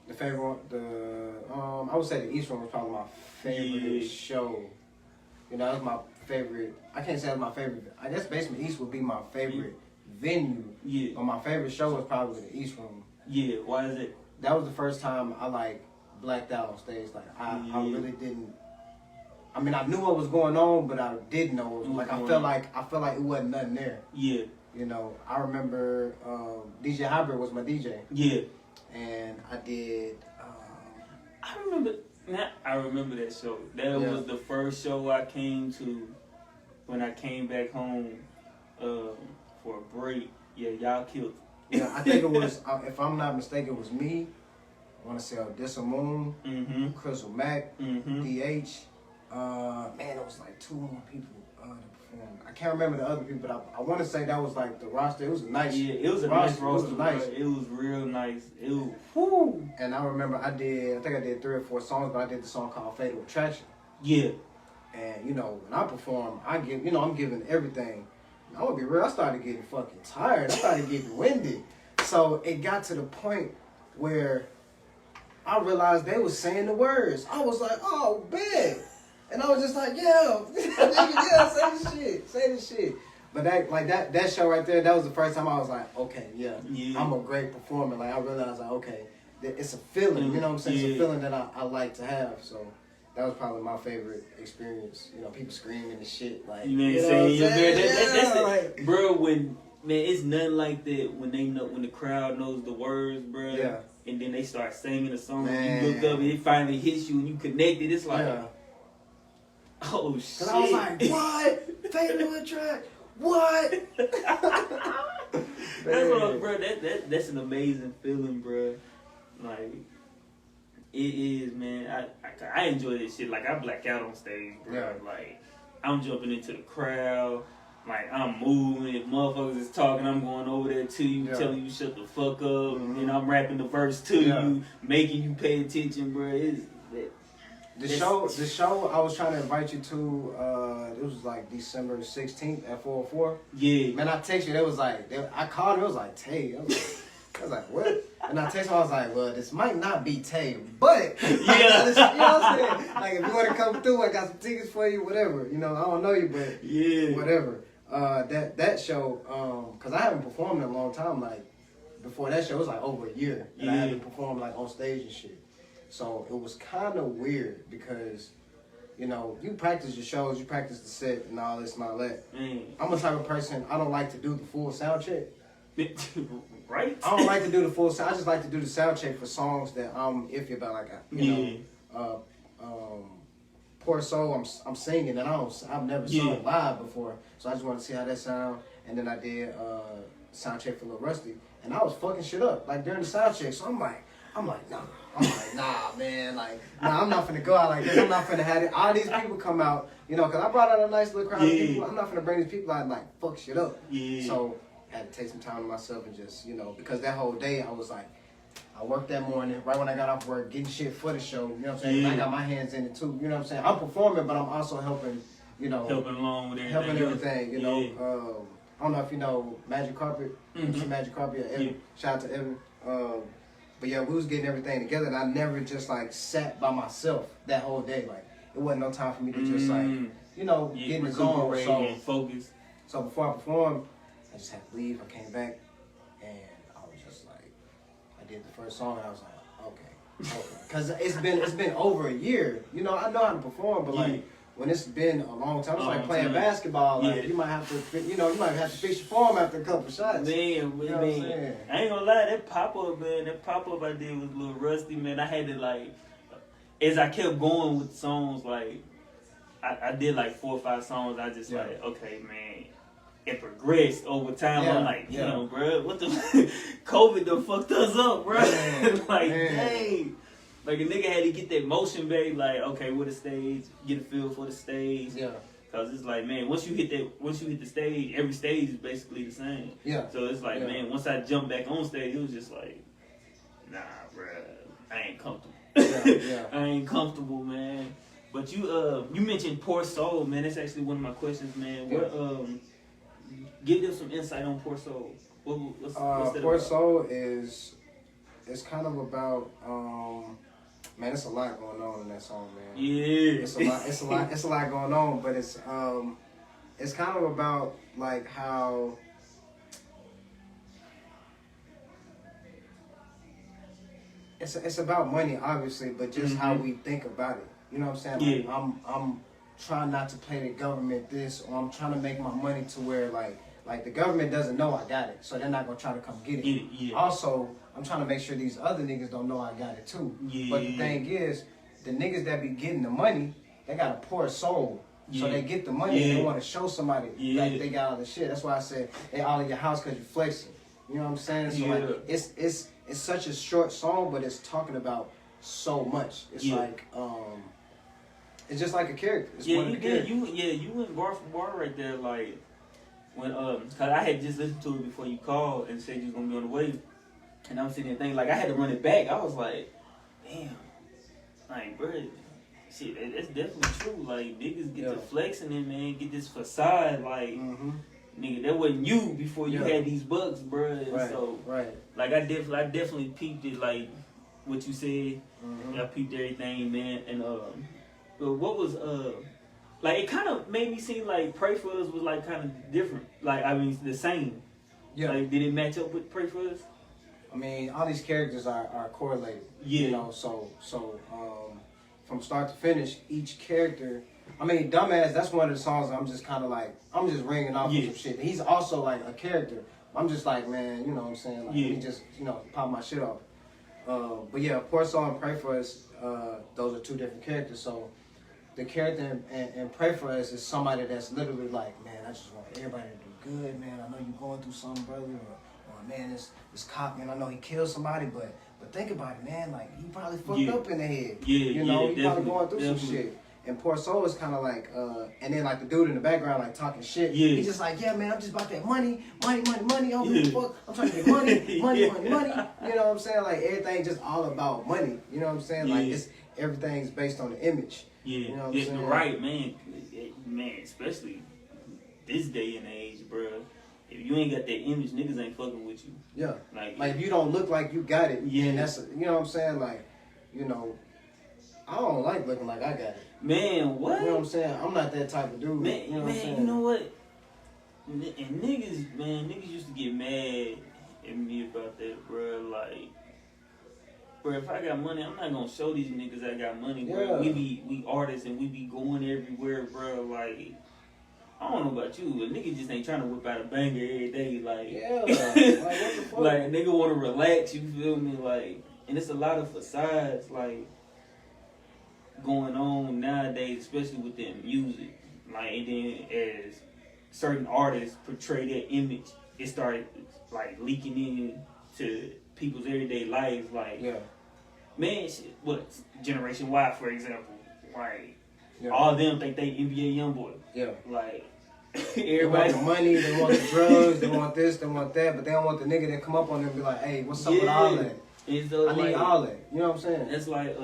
The favorite one, I would say the East Room was probably my favorite show. You know, that was my favorite. I can't say it was my favorite. I guess Basement East would be my favorite venue. Yeah. But my favorite show was probably the East Room. Yeah, why is it? That was the first time I like blacked out on stage. Like I really didn't. I mean, I knew what was going on, but I didn't know. Like I felt like it wasn't nothing there. Yeah. You know, I remember DJ Hybrid was my DJ. Yeah. And I did. I remember that show. That was the first show I came to when I came back home for a break. Yeah, y'all killed it. Yeah, I think it was, if I'm not mistaken, it was me. I want to say Odessa Moon, Crystal Mack, DH. Man, it was like 2 more people to perform. I can't remember the other people, but I want to say that was like the roster. It was a nice. Yeah, it was a nice roster. It was real nice. It was whoo. And I remember I think I did 3 or 4 songs, but I did the song called Fatal Attraction. Yeah. And you know, when I perform, I'm giving everything. I'm gonna be real. I started getting fucking tired. I started getting winded. So it got to the point where I realized they was saying the words. I was like, oh, bet. And I was just like, yeah, say the shit. But that show right there, that was the first time I was like, okay, yeah. I'm a great performer. Like I realized, like, okay, it's a feeling. You know what I'm saying? It's a feeling that I like to have. So that was probably my favorite experience. You know, people screaming and shit. Like, you know what I'm saying? Bro, when man, it's nothing like that when the crowd knows the words, bro. Yeah. And then they start singing the song. Man. You look up and it finally hits you and you connect it. It's like, oh shit. And I was like, what? Fatal Attract? What? That's what, bro. That's an amazing feeling, bro. Like, it is, man. I enjoy this shit. Like, I black out on stage, bro. Yeah. Like, I'm jumping into the crowd. Like, I'm moving. If motherfuckers is talking, I'm going over there to you, telling you shut the fuck up. And I'm rapping the verse to you, making you pay attention, bro. The show I was trying to invite you to, it was like December 16th at 404. Yeah. Man, I texted you. It was like, I called him. It was like, Tay. I was like, what? And I texted him. I was like, well, this might not be Tay, but you know what I'm saying? Like, if you want to come through, I got some tickets for you, whatever. You know, I don't know you, but whatever. That show, because I haven't performed in a long time. Like, before that show, it was like over a year that I haven't performed like on stage and shit. So it was kind of weird because, you know, you practice your shows, you practice the set and all this and all that. I'm the type of person, I don't like to do the full sound check. Right? I don't like to do the full sound. I just like to do the sound check for songs that I'm iffy about. Like, you know, Poor Soul, I'm singing and I've never sung it live before. So I just wanted to see how that sound. And then I did sound check for Lil Rusty. And I was fucking shit up, like during the sound check. So I'm like, nah, man, like, nah, I'm not finna go out like this. I'm not finna have it. All these people come out, you know, because I brought out a nice little crowd of people. I'm not finna bring these people out and, like, fuck shit up. So I had to take some time to myself and just, you know, because that whole day I was like, I worked that morning, right when I got off work, getting shit for the show, you know what I'm saying? I got my hands in it too, you know what I'm saying? I'm performing, but I'm also helping, you know. Helping along with everything. Helping everything, you know. I don't know if you know Magic Carpet, Magic Carpet, Evan. Shout out to Evan. But yeah, we was getting everything together, and I never just like sat by myself that whole day. Like it wasn't no time for me to just like, you know, get in the zone. So focus. So before I performed, I just had to leave. I came back, and I was just like, I did the first song, and I was like, okay, because it's been over a year. You know, I know how to perform, but like. When it's been a long time, it's like playing basketball. Like you might have to, you know, you might have to fix your form after a couple shots. Man, you know what I'm saying? I ain't gonna lie, that pop up, man, I did was a little rusty, man. I had to like, as I kept going with songs, like I did like 4 or 5 songs. I just like, okay, man, it progressed over time. I'm like, damn, bro, what the COVID done fucked us up, bro. Like, dang. Like, a nigga had to get that motion back, like, okay, with the stage, get a feel for the stage. Yeah. Cause it's like, man, once you hit the stage, every stage is basically the same. Yeah. So it's like, man, once I jumped back on stage, it was just like, nah, bruh, I ain't comfortable. I ain't comfortable, man. But you mentioned Poor Soul, man. That's actually one of my questions, man. What, give them some insight on Poor Soul. What's that Poor about? Soul it's kind of about man, it's a lot going on in that song, man. Yeah. It's a lot going on, but it's kind of about like how it's about money, obviously, but just how we think about it. You know what I'm saying? Like, I'm trying not to pay the government this, or I'm trying to make my money to where like the government doesn't know I got it, so they're not gonna try to come get it. Also, I'm trying to make sure these other niggas don't know I got it too. But the thing is, the niggas that be getting the money, they got a poor soul. So they get the money and they want to show somebody like they got all the shit. That's why I said they all in your house because you flexing. You know what I'm saying? So like it's such a short song, but it's talking about so much. It's like it's just like a character. It's one of the characters. You went bar for bar right there. Like when cause I had just listened to it before you called and said you was gonna be on the way, and I'm sitting there thinking like I had to run it back. I was like, damn, like bro. Shit, that's definitely true. Like, niggas get to flexing and, man, get this facade. Like, nigga, that wasn't you before you had these bucks, bro. And so, like, I definitely peeped it, like, what you said. I peeped everything, man. And, but what was, like, it kind of made me seem like Pray For Us was, like, kind of different. Like, I mean, the same. Like, did it match up with Pray For Us? I mean, all these characters are correlated. You know, so from start to finish, each character. I mean, Dumbass, that's one of the songs I'm just kind of like, I'm just ringing off some shit. He's also like a character. I'm just like, man, you know what I'm saying? Like, he just, you know, pop my shit off. But yeah, Poor Soul and Pray For Us, those are two different characters. So the character in Pray For Us is somebody that's literally like, man, I just want everybody to do good, man. I know you're going through something, brother. Or man, this cop, man, I know he killed somebody, but think about it, man. Like, he probably fucked up in the head. You know, he probably going through some shit. And Poor Soul is kind of like, and then like the dude in the background, like talking shit. He's just like, yeah, man, I'm just about that money. I don't give a fuck. I'm trying to get money. You know what I'm saying? Like, everything just all about money. You know what I'm saying? Like, it's everything's based on the image. You know what I'm saying? Right, man. Man, especially this day and age, bro. If you ain't got that image, niggas ain't fucking with you. Yeah. Like if you don't look like you got it, then that's, you know what I'm saying? Like, you know, I don't like looking like I got it. Man, what? You know what I'm saying? I'm not that type of dude. Man, you know what I'm saying? You know what? And niggas used to get mad at me about that, bro. Like, bro, if I got money, I'm not gonna show these niggas I got money, bro. We artists and we be going everywhere, bro. Like, I don't know about you, but nigga just ain't trying to whip out a banger every day. Like, like what the fuck? Like, a nigga want to relax, you feel me? Like, and it's a lot of facades, like, going on nowadays, especially with their music. Like, and then as certain artists portray their image, it started, like, leaking in to people's everyday lives. Like, man, shit, what, Generation Y, for example, like, all of them think they NBA Youngboy. Like, everybody. They want the money, they want the drugs, they want this, they want that, but they don't want the nigga that come up on them and be like, hey, what's up with all that? I need all that. You know what I'm saying? That's like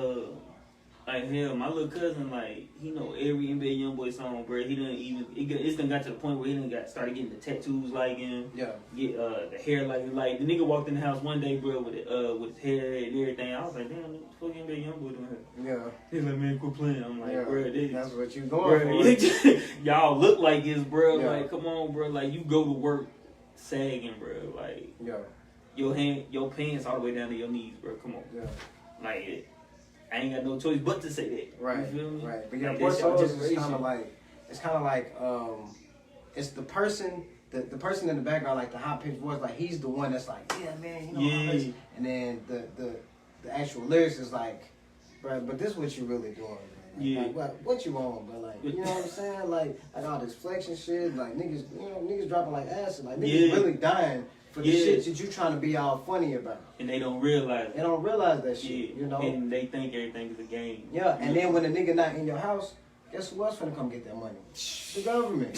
hell, my little cousin, like, he know every NBA Youngboy song, bro. He done even, it's done got to the point where he done started getting the tattoos like him. Get the hair like the nigga walked in the house one day, bro, with his hair and everything. I was like, damn, what the fuck NBA Youngboy doing here? He's like, man, quit playing. I'm like, bro, that's what you going for. Y'all look like this, bro. Like, come on, bro. Like, you go to work sagging, bro. Like, your pants all the way down to your knees, bro. Come on. Like, I ain't got no choice but to say that. Right. You feel me? Right. But yeah, Poor Soul is kind of like, it's the person, the person in the background, like the high pitched voice, like he's the one that's like, yeah, man, you know, and then the actual lyrics is like, bro, but this is what you really doing, man. Like, what you on, but like, you know what I'm saying? Like all this flexion shit, like niggas, you know, niggas dropping like acid, like niggas really dying for the shit that you trying to be all funny about. And they don't realize it. They don't realize that shit, you know? And they think everything is a game. And then when the nigga not in your house, guess who else finna come get that money? The government.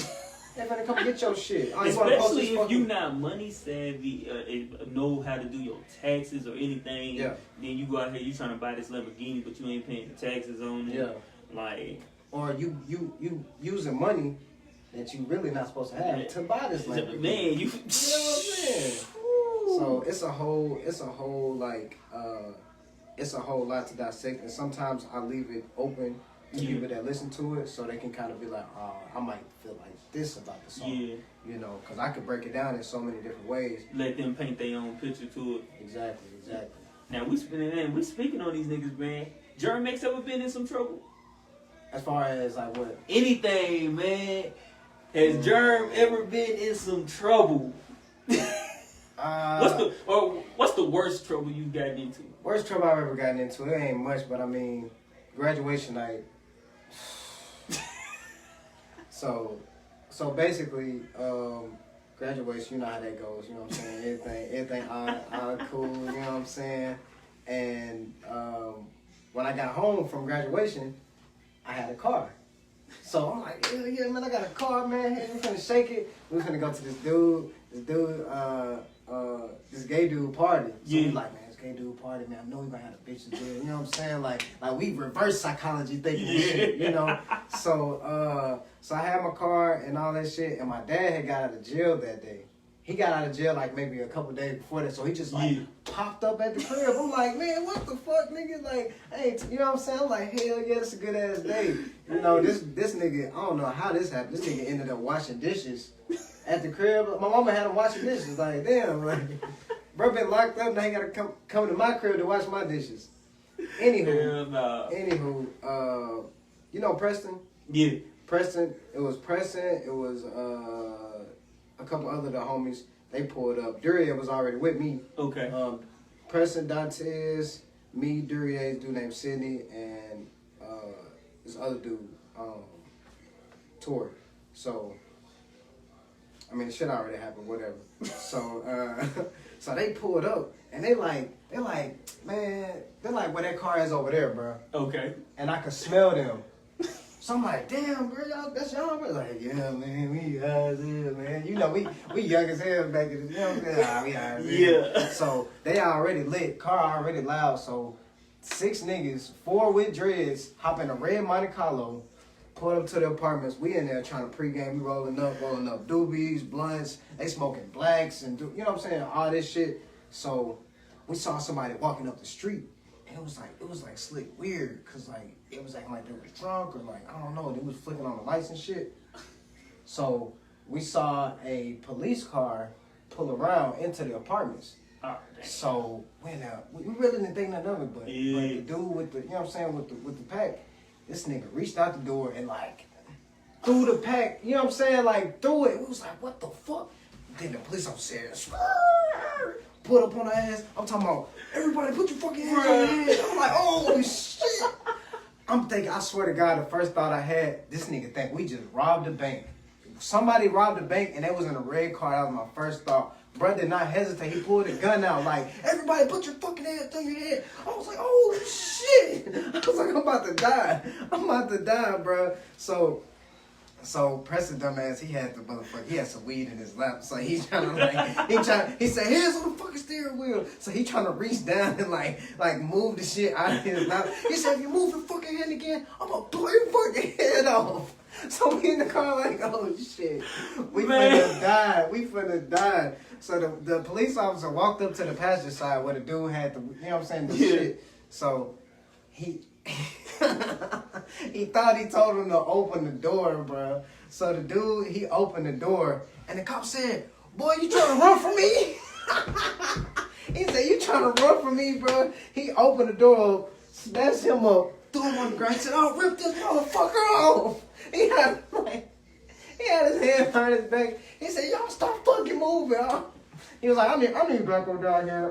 They finna come get your shit. Especially if you not money savvy, know how to do your taxes or anything. Then you go out here, you trying to buy this Lamborghini, but you ain't paying the taxes on it. Like, or you using money that you really not supposed to have to buy this Lamborghini. Man, you know what I'm saying? So it's a whole lot to dissect, and sometimes I leave it open to people that listen to it, so they can kind of be like, oh, I might feel like this about the song, you know, because I could break it down in so many different ways. Let them paint their own picture to it. Exactly. Now we speaking on these niggas, man. JermX ever been in some trouble? As far as like what? Anything, man. Has Jerm ever been in some trouble? What's the worst trouble you've gotten into? Worst trouble I've ever gotten into. It ain't much, but I mean, graduation night. So basically, graduation, you know how that goes. You know what I'm saying? Everything all cool. You know what I'm saying? And when I got home from graduation, I had a car. So I'm like, yeah, man, I got a car, man. Hey, we finna shake it. We finna go to this gay dude party. So we like, man, this gay dude party, man. I know we gonna have a bitch there. You know what I'm saying? Like we reverse psychology thinking and shit, you know? So I had my car and all that shit, and my dad had got out of jail that day. He got out of jail like maybe a couple days before that, so he just like popped up at the crib. I'm like, man, what the fuck, nigga? Like, hey, you know what I'm saying? I'm like, hell yeah, it's a good ass day. You know, this nigga, I don't know how this happened. This nigga ended up washing dishes at the crib. My mama had him washing dishes. Like, damn, like, bro been locked up. Now he gotta come to my crib to wash my dishes. Anywho, you know Preston? Yeah. Preston. It was a couple other the homies. They pulled up. Duryea was already with me. Okay. Preston, Dantes, me, Duryea, dude named Sydney, and this other dude, Tori. So, I mean, the shit already happened, whatever. So they pulled up, and they're like, man, where that car is over there, bro. Okay. And I could smell them. So I'm like, damn, bro, that's y'all, bro. Like, yeah, man, we high as hell, man. You know, we young as hell back in the, you know what I'm saying? We high as hell. Yeah. So they already lit, car already loud. So 6 niggas, 4 with dreads, hop in a red Monte Carlo, pull up to the apartments. We in there trying to pregame. We rolling up doobies, blunts. They smoking blacks and you know what I'm saying? All this shit. So we saw somebody walking up the street. And it was like slick weird, cause like it was acting like they was drunk or like I don't know, they was flicking on the lights and shit. So we saw a police car pull around into the apartments. Oh, so we really didn't think nothing of it, but the dude with the, you know what I'm saying, with the pack, this nigga reached out the door and like threw the pack, you know what I'm saying, like threw it. We was like, what the fuck? Then the police officer put up on her ass. I'm talking about, everybody put your fucking hands on your head. I'm like, oh shit. I'm thinking, I swear to God, the first thought I had, this nigga think we just robbed a bank. Somebody robbed a bank and they was in a red car. That was my first thought. Bro did not hesitate. He pulled a gun out like, everybody put your fucking hands on your head. I was like, oh shit. I was like, I'm about to die. Bro. So Preston dumbass, he had some weed in his lap. So he's trying to he said, hands on the fucking steering wheel. So he trying to reach down and like move the shit out of his mouth. He said, if you move your fucking hand again, I'm gonna blow your fucking head off. So we in the car like, oh shit. We finna die. So the police officer walked up to the passenger side where the dude had the, you know what I'm saying, the shit. So he thought he told him to open the door, bro. So the dude, he opened the door, and the cop said, boy, you trying to run from me? He said, you trying to run from me, bro? He opened the door, snatched him up, threw him on the ground, said, I'll rip this motherfucker off. He had his hand behind his back. He said, y'all stop fucking moving. He was like, I need back up down here.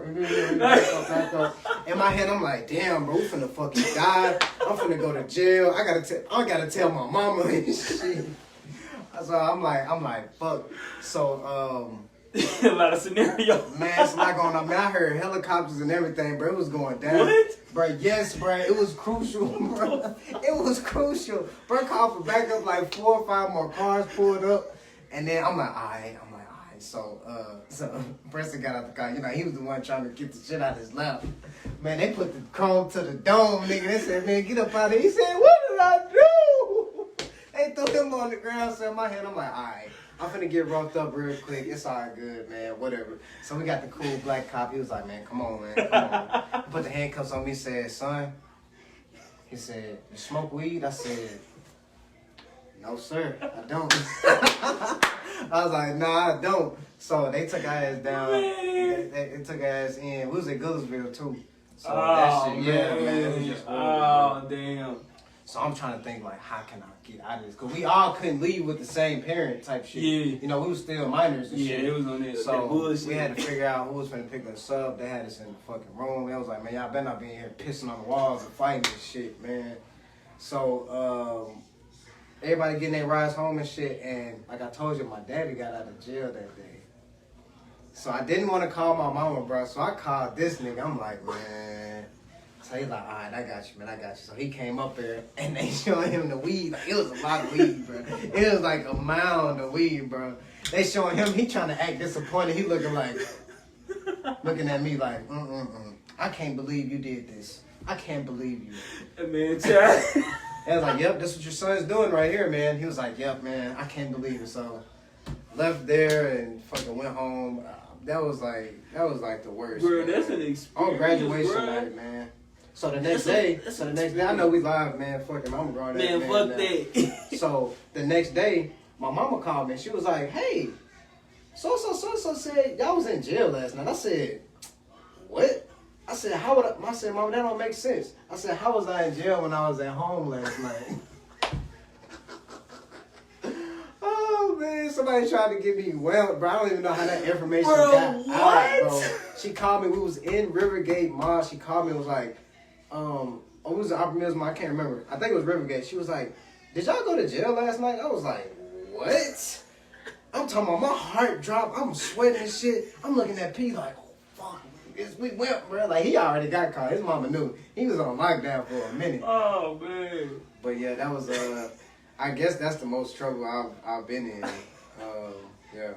Back up. In my head, I'm like, damn, bro, we finna fucking die. I'm finna go to jail. I gotta tell my mama and shit. So I'm like, fuck. So, a lot of scenarios. Man, it's not going on. Man, I heard helicopters and everything, bro. It was going down. What? Bro, yes, bro. It was crucial, bro. It was crucial. Bro called for backup, like 4 or 5 more cars pulled up. And then I'm like, all right. So Preston got out the car. You know, he was the one trying to get the shit out of his lap. Man, they put the chrome to the dome, nigga. They said, man, get up out of here. He said, what did I do? They threw him on the ground. So in my head, I'm like, all right. I'm finna get roped up real quick. It's all good, man. Whatever. So we got the cool black cop. He was like, man, come on, man. Come on. He put the handcuffs on me, said, son. He said, you smoke weed? I said, no, sir, I don't. I was like, nah, I don't. So they took our ass down. They took our ass in. We was in Goodlettsville, too. So that shit, man, it was just horrible, damn. So I'm trying to think like, how can I get out of this? Cause we all couldn't leave with the same parent type shit. Yeah. You know, we was still minors and shit. Yeah, it was on that, so that bullshit. we had to figure out who was finna pick us up. They had us in the fucking room. They was like, man, y'all better not be in here pissing on the walls and fighting and shit, man. So everybody getting their rides home and shit. And like I told you, my daddy got out of jail that day. So I didn't want to call my mama, bro. So I called this nigga. I'm like, man. So he's like, all right, I got you, man, I got you. So he came up there, and they showing him the weed. Like, it was a lot of weed, bro. It was like a mound of weed, bro. They showing him, he trying to act disappointed. He looking like, looking at me like, I can't believe you did this. I can't believe you. Man, child. I was like, yep, this is what your son's doing right here, man. He was like, yep, man, I can't believe it. So left there and fucking went home. That was like the worst. Bro, man. that's an experience. On graduation bro. night, man. So the next day, I know we live, man. Fucking, I'm grown. Man, fuck that. So the next day, my mama called me. She was like, "Hey, so said y'all was in jail last night." I said, "What?" I said, "How would I?" I said, "Mama, that don't make sense." I said, "How was I in jail when I was at home last night?" Oh man, somebody tried to get me well, bro. I don't even know how that information got out, bro. She called me. We was in Rivergate Mall. She called me and was like, it was the Upper Mills Mall. I can't remember. I think it was Rivergate. She was like, "Did y'all go to jail last night?" I was like, "What?" I'm talking about, my heart dropped. I'm sweating and shit. I'm looking at P like, "Oh fuck, we went, bro." Like he already got caught. His mama knew. He was on lockdown for a minute. Oh man. But yeah, that was I guess that's the most trouble I've been in. Yeah.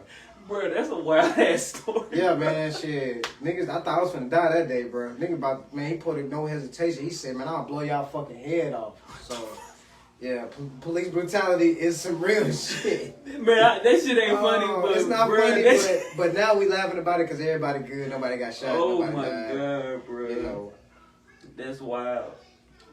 Bro, that's a wild ass story. Yeah, man, shit. Niggas, I thought I was finna die that day, bro. Nigga he put it no hesitation. He said, "Man, I'll blow y'all fucking head off." So, yeah, police brutality is some real shit. Man, that shit ain't funny, but it's not bro, funny, but now we laughing about it because everybody good, nobody got shot, oh nobody my died. god, bro. You know. That's wild.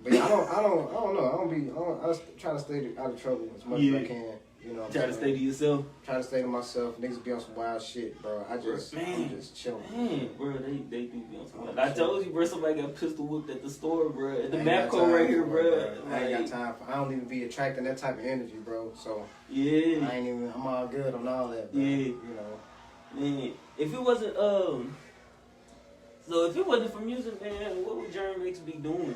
But yeah, I don't know. I try to stay out of trouble as much as I can. You know, Try to stay to yourself. Try to stay to myself. Niggas be on some wild shit, bro. I'm just chilling. Man, bro, they do be on some wild. I told you, bro, somebody got pistol whipped at the store, bro. At the Mapco right here, bro. I ain't got time for. I don't even be attracting that type of energy, bro. So yeah, I'm all good on all that, bro. Yeah, you know. Man, if it wasn't so if it wasn't for music, man, what would JermX be doing?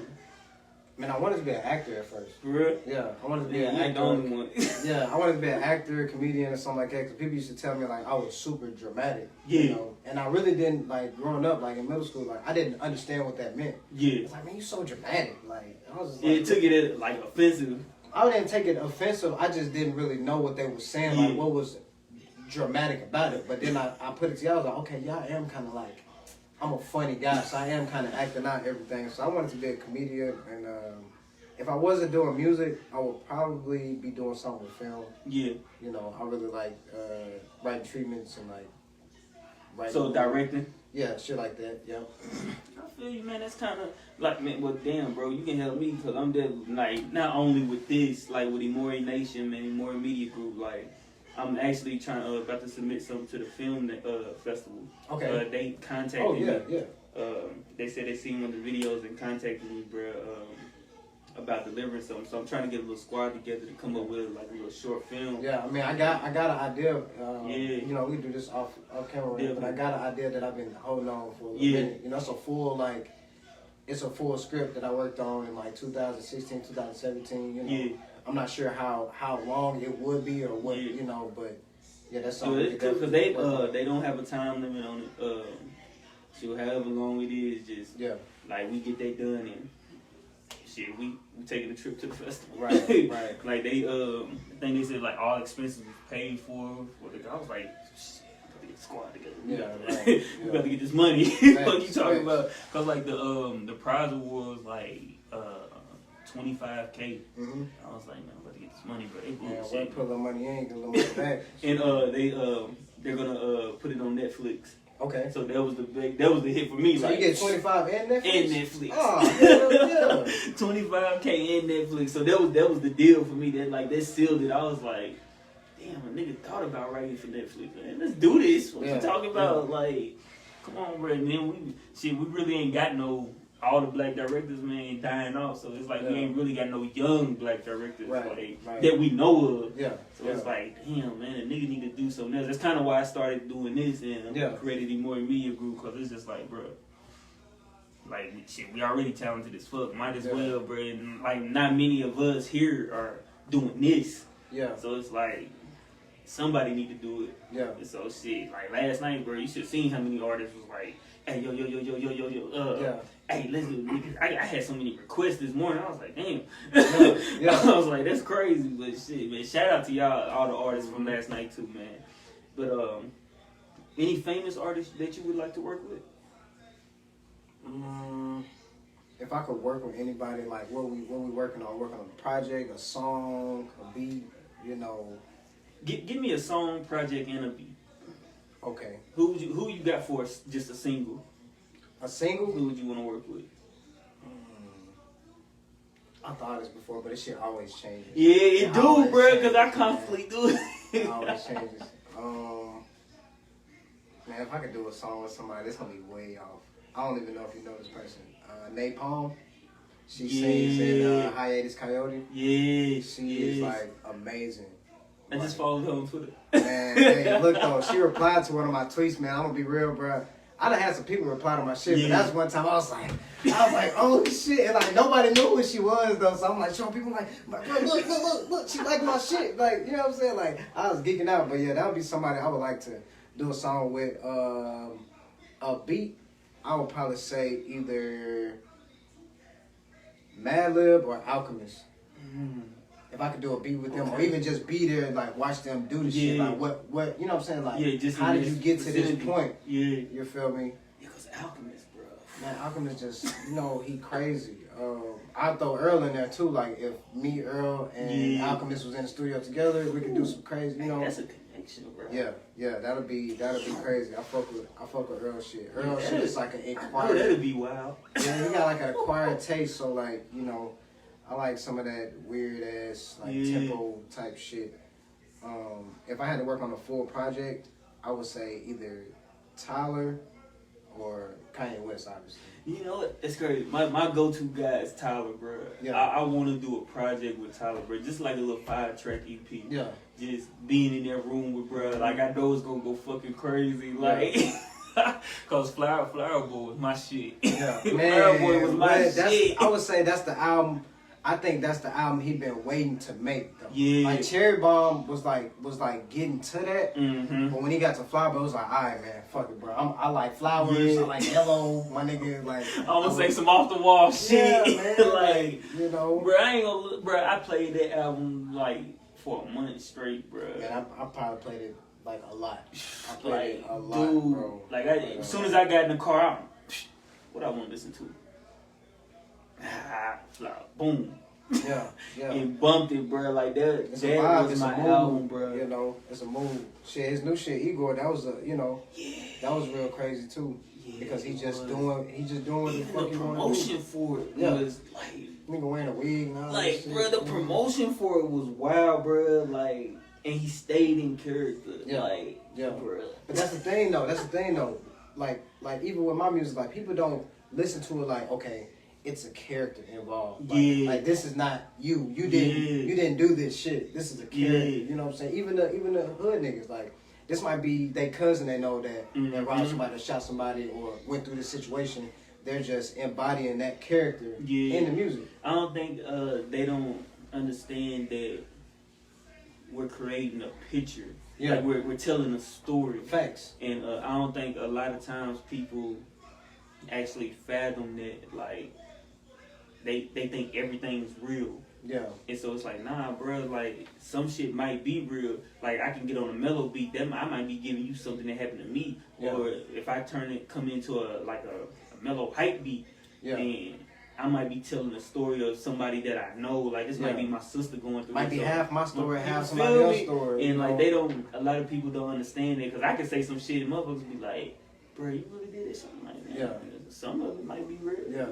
Man, I wanted to be an actor at first. For real? Yeah, I wanted to be an actor. actor. The only one. Yeah, I wanted to be an actor, comedian, or something like that. Because people used to tell me like I was super dramatic. Yeah. You know? And I really didn't like growing up, like in middle school. Like I didn't understand what that meant. Yeah. It's like, man, you so dramatic. Like I was just Yeah, like, it took it as like offensive. I didn't take it offensive. I just didn't really know what they were saying. Like what was dramatic about it. But then I put it together. I was like, okay, yeah, I am kind of like. I'm a funny guy, so I am kind of acting out everything. So I wanted to be a comedian, and if I wasn't doing music, I would probably be doing something with film. Yeah. You know, I really like writing treatments and like writing. So directing? Yeah, shit like that, yeah. I feel you, man. That's kind of like, man, well, damn, bro, you can help me because I'm there, like, not only with this, like with EMORI Nation, man, EMORI Media Group, like, I'm actually about to submit something to the film festival. Okay. They contacted me. Yeah. They said they seen one of the videos and contacted me, bro, about delivering something. So I'm trying to get a little squad together to come up with like a little short film. Yeah, I mean, I got an idea. Yeah. You know, we do this off camera, Yeah. but I got an idea that I've been holding on for a minute. You know, it's a full script that I worked on in like 2016, 2017. You know. Yeah. I'm to sure how long it would be or what, you know, but yeah, that's So something. because they don't have a time limit on it. So however long it is, just like we get that done and shit, we taking a trip to the festival. Right, right. Like they I think they said like all expenses was paid for the. I was like, shit, we gotta get the squad together. We got to get this money. What you talking about? Cause like the prize award was like $25,000. I was like, man, I'm about to get this money, bro. They bullshit. Put a little money in, get a little money back. And they're gonna put it on Netflix. Okay. So that was the hit for me. So like, you get 25 and Netflix? And Netflix. Oh, hell yeah. $25,000 and Netflix. So that was the deal for me. That sealed it. I was like, damn, a nigga thought about writing for Netflix, man. Let's do this. What you talking about? Like, come on, bro. And then we really ain't got no all the black directors, man, dying off. So it's like we ain't really got no young black directors that we know of. Yeah. So it's like, damn, man, a nigga need to do something else. That's kind of why I started doing this and created EMORI Media Group, because it's just like, bro, like, shit, we already talented as fuck. Might as well, bro. And, like, not many of us here are doing this. Yeah. So it's like, somebody need to do it. Yeah. And so shit, like last night, bro, you should have seen how many artists was like, hey, yo, hey, let's do it. I had so many requests this morning. I was like, damn. I was like, that's crazy. But shit, man, shout out to y'all, all the artists from last night too, man. But any famous artists that you would like to work with? If I could work with anybody, like what we working on a project, a song, a beat, you know. Give me a song, project, and a beat. Okay. Who you got for just a single? A single? Who would you want to work with? I thought this before, but this shit always changes. Yeah, it do, bro, because I constantly do it. It always changes. Man, if I could do a song with somebody, it's going to be way off. I don't even know if you know this person. Napalm. She sings in Hiatus Coyote. Yeah. She is, like, amazing. I just followed her on Twitter. Man, hey, look though, she replied to one of my tweets, man. I'm gonna be real, bro. I done had some people reply to my shit, but that's one time I was like, oh shit, and like nobody knew who she was though. So I'm like showing people like, bro, look, she like my shit, like you know what I'm saying? Like I was geeking out, but yeah, that would be somebody I would like to do a song with. A beat, I would probably say either Madlib or Alchemist. If I could do a beat with them, or even just be there and like watch them do the shit, like what you know what I'm saying? Like, just how did you get to this point? Yeah, you feel me? Yeah, cause Alchemist, bro. Man, Alchemist just, you know, he crazy. I throw Earl in there too. Like if me, Earl, and Alchemist was in the studio together, we could do some crazy, you know. That's a connection, bro. Yeah, that'd be crazy. I fuck with Earl shit. Earl shit is like an acquired. Oh, that'd be wild. Yeah, he got like an acquired taste. So like, you know. I like some of that weird ass like tempo type shit. If I had to work on a full project, I would say either Tyler or Kanye West, obviously. You know what? It's crazy. My go-to guy is Tyler, bro. Yeah. I want to do a project with Tyler, bro. Just like a little 5-track EP. Yeah. Just being in that room with bro. Like I know it's gonna go fucking crazy. Like. Cause Flower Boy was my shit. Yeah, man. Flower Boy was my shit. I would say that's the album. I think that's the album he been waiting to make though. Yeah. Like Cherry Bomb was like getting to that. Mm-hmm. But when he got to Flower Boy, it was like, alright man, fuck it, bro. I like flowers, I like yellow, my nigga, like I'm gonna say some off the wall shit. Yeah, man. Like, you know. Bro, I ain't gonna look, bro, I played that album like for a month straight, bro. Man, I probably played it like a lot. I played it a lot, dude, bro. Like as soon as I got in the car, what I want to listen to? Flower, boom. Yeah. And bumped it, bro. Like that. It's that a vibe. was my move, album, bro. You know, it's a move. Shit, his new shit, Igor. That was that was real crazy too. Yeah, because he just doing what the fuck he want to do. Promotion for it was like nigga wearing a wig and all that shit. Bro, the promotion for it was wild, bro. Like, and he stayed in character. Yeah, bro. But that's the thing though. Like even with my music, like people don't listen to it like, okay, it's a character involved. Like this is not you. You didn't do this shit. This is a character. You know what I'm saying? Even the hood niggas, like this might be their cousin. They know that that robbed somebody, or shot somebody, or went through this situation. They're just embodying that character in the music. I don't think they don't understand that we're creating a picture. Yeah, like we're telling a story. Facts. And I don't think a lot of times people actually fathom that, like, they think everything's real. Yeah. And so it's like, nah, bro, like, some shit might be real. Like, I can get on a mellow beat, I might be giving you something that happened to me. Yeah. Or if I come into a mellow hype beat, and I might be telling a story of somebody that I know. Like, this might be my sister going through. Might be half my story, half somebody else's story. And, like, a lot of people don't understand it. Because I can say some shit and motherfuckers be like, bro, you really did this? I'm like, man, some of it might be real. Yeah.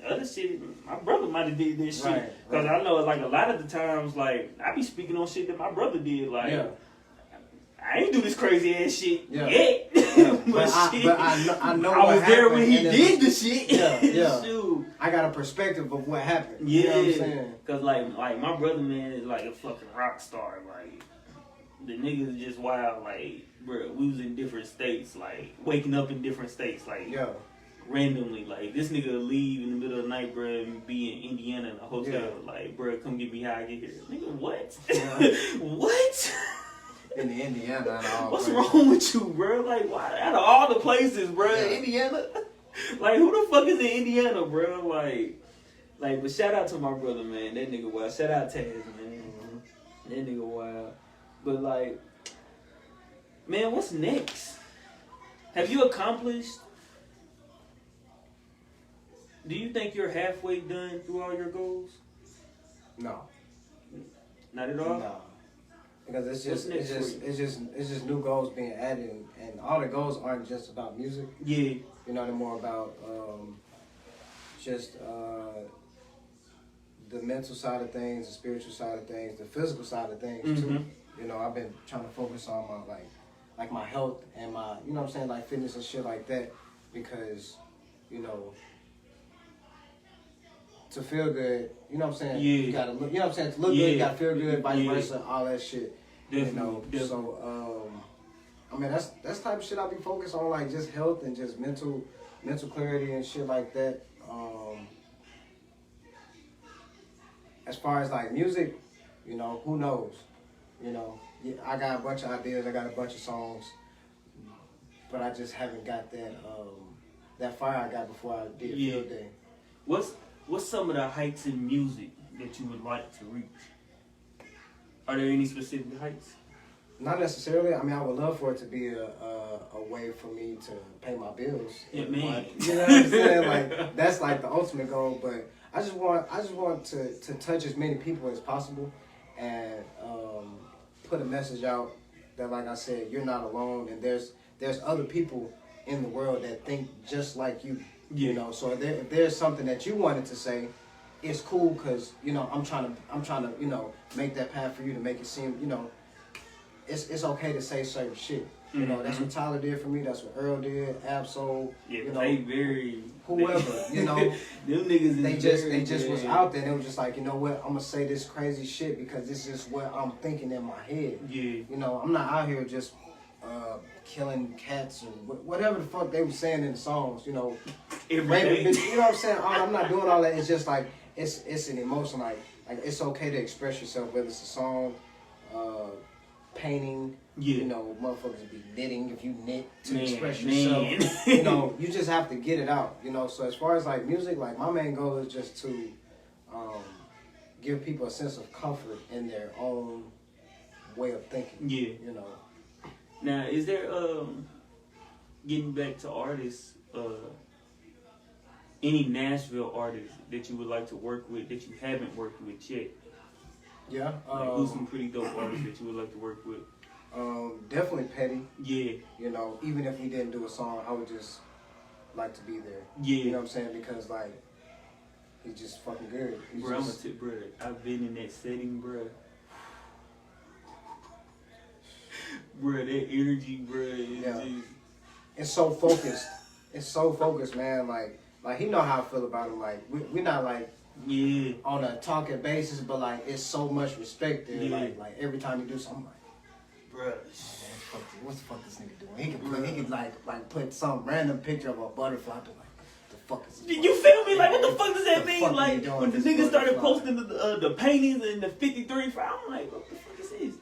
Other shit, my brother might have did this shit. Because I know, like, a lot of the times, like, I be speaking on shit that my brother did. Like, I ain't do this crazy ass shit yet. but I know I was there when he and did the shit. Yeah. Shoot. I got a perspective of what happened. Yeah. You know what I'm saying? Cause like my brother, man, is like a fucking rock star. Like the niggas just wild. Like, bro, we was in different states. Like waking up in different states. Like randomly. Like this nigga leave in the middle of the night, bro, and be in Indiana in a hotel. Yeah. Like, bro, come get me how I get here. Nigga, what? Yeah. What? In the Indiana, out of all What's places. wrong with you, bro? Like, why out of all the places, bro? Yeah. Indiana? Like, who the fuck is in Indiana, bro? Like, but shout out to my brother, man. That nigga wild. Shout out Taz, man. That nigga wild. But like, man, what's next? Have you accomplished? Do you think you're halfway done through all your goals? No. Not at all? No. Because it's just new goals being added, and all the goals aren't just about music. Yeah. You know, they're more about just the mental side of things, the spiritual side of things, the physical side of things too. You know, I've been trying to focus on my like my health and my, you know what I'm saying, like fitness and shit like that, because, you know, to feel good, you know what I'm saying? Yeah. You gotta look, you know what I'm saying? To look good, you gotta feel good, vice versa, all that shit. Definitely, you know, definitely. So I mean that's type of shit I'll be focused on, like just health and just mental clarity and shit like that. As far as like music, you know, who knows? You know, yeah, I got a bunch of ideas, I got a bunch of songs, but I just haven't got that fire I got before I did Field Day. What's some of the heights in music that you would like to reach? Are there any specific heights? Not necessarily. I mean, I would love for it to be a way for me to pay my bills. Yeah, man. You know what I'm saying? Like that's like the ultimate goal. But I just want to touch as many people as possible, and put a message out that, like I said, you're not alone, and there's other people in the world that think just like you. Yeah. You know, so if there's something that you wanted to say, it's cool, because, you know, I'm trying to, you know, make that path for you to make it seem, you know, it's okay to say certain shit. You know, that's what Tyler did for me. That's what Earl did. Absol. Yeah, you know, they whoever. You know, them niggas. They just was out there. And they were just like, you know what? I'm gonna say this crazy shit because this is what I'm thinking in my head. Yeah. You know, I'm not out here just killing cats or whatever the fuck they were saying in the songs. You know, raping, you know what I'm saying? I'm not doing all that. It's just like it's an emotion. Like it's okay to express yourself, whether it's a song, painting. Yeah. You know, motherfuckers be knitting if you knit to express yourself. You know, you just have to get it out. You know, so as far as like music, like my main goal is just to give people a sense of comfort in their own way of thinking. Yeah. You know. Now, is there getting back to artists, any Nashville artists that you would like to work with that you haven't worked with yet? Yeah. Like, who's some pretty dope artists that you would like to work with? Definitely Petty. Yeah. You know, even if we didn't do a song, I would just like to be there. Yeah. You know what I'm saying? Because like, he's just fucking good. Bro, I'm gonna tip, bro. I've been in that setting, bro. Bro, that energy, bro. It's so focused. It's so focused, man. Like he know how I feel about him. Like we're not like on a talking basis, but like it's so much respect there. Yeah. Like every time you do something, I'm like, bro, what the fuck this nigga doing? He can like put some random picture of a butterfly. Be like, the fuck is this? You feel me? Like, what the fuck does that mean? fuck Like, you doing when the with niggas this started butterfly? posting the paintings and the 53 file, I'm like, what the fuck is this?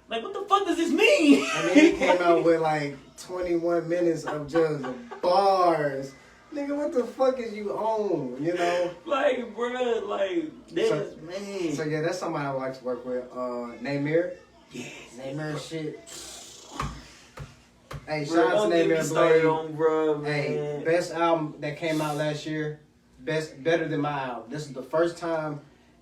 Like, what the fuck does this mean? And then he came out with like 21 minutes of just bars. Nigga, what the fuck is you on? You know? Like, bruh, like, that's, man. So yeah, that's somebody I would like to work with. Namir. Yes. Namir shit. Hey, Bruh, shout out don't to get me Namir started Blade. on, bruh, man. Hey, best album that came out last year. Better than my album. This is the first time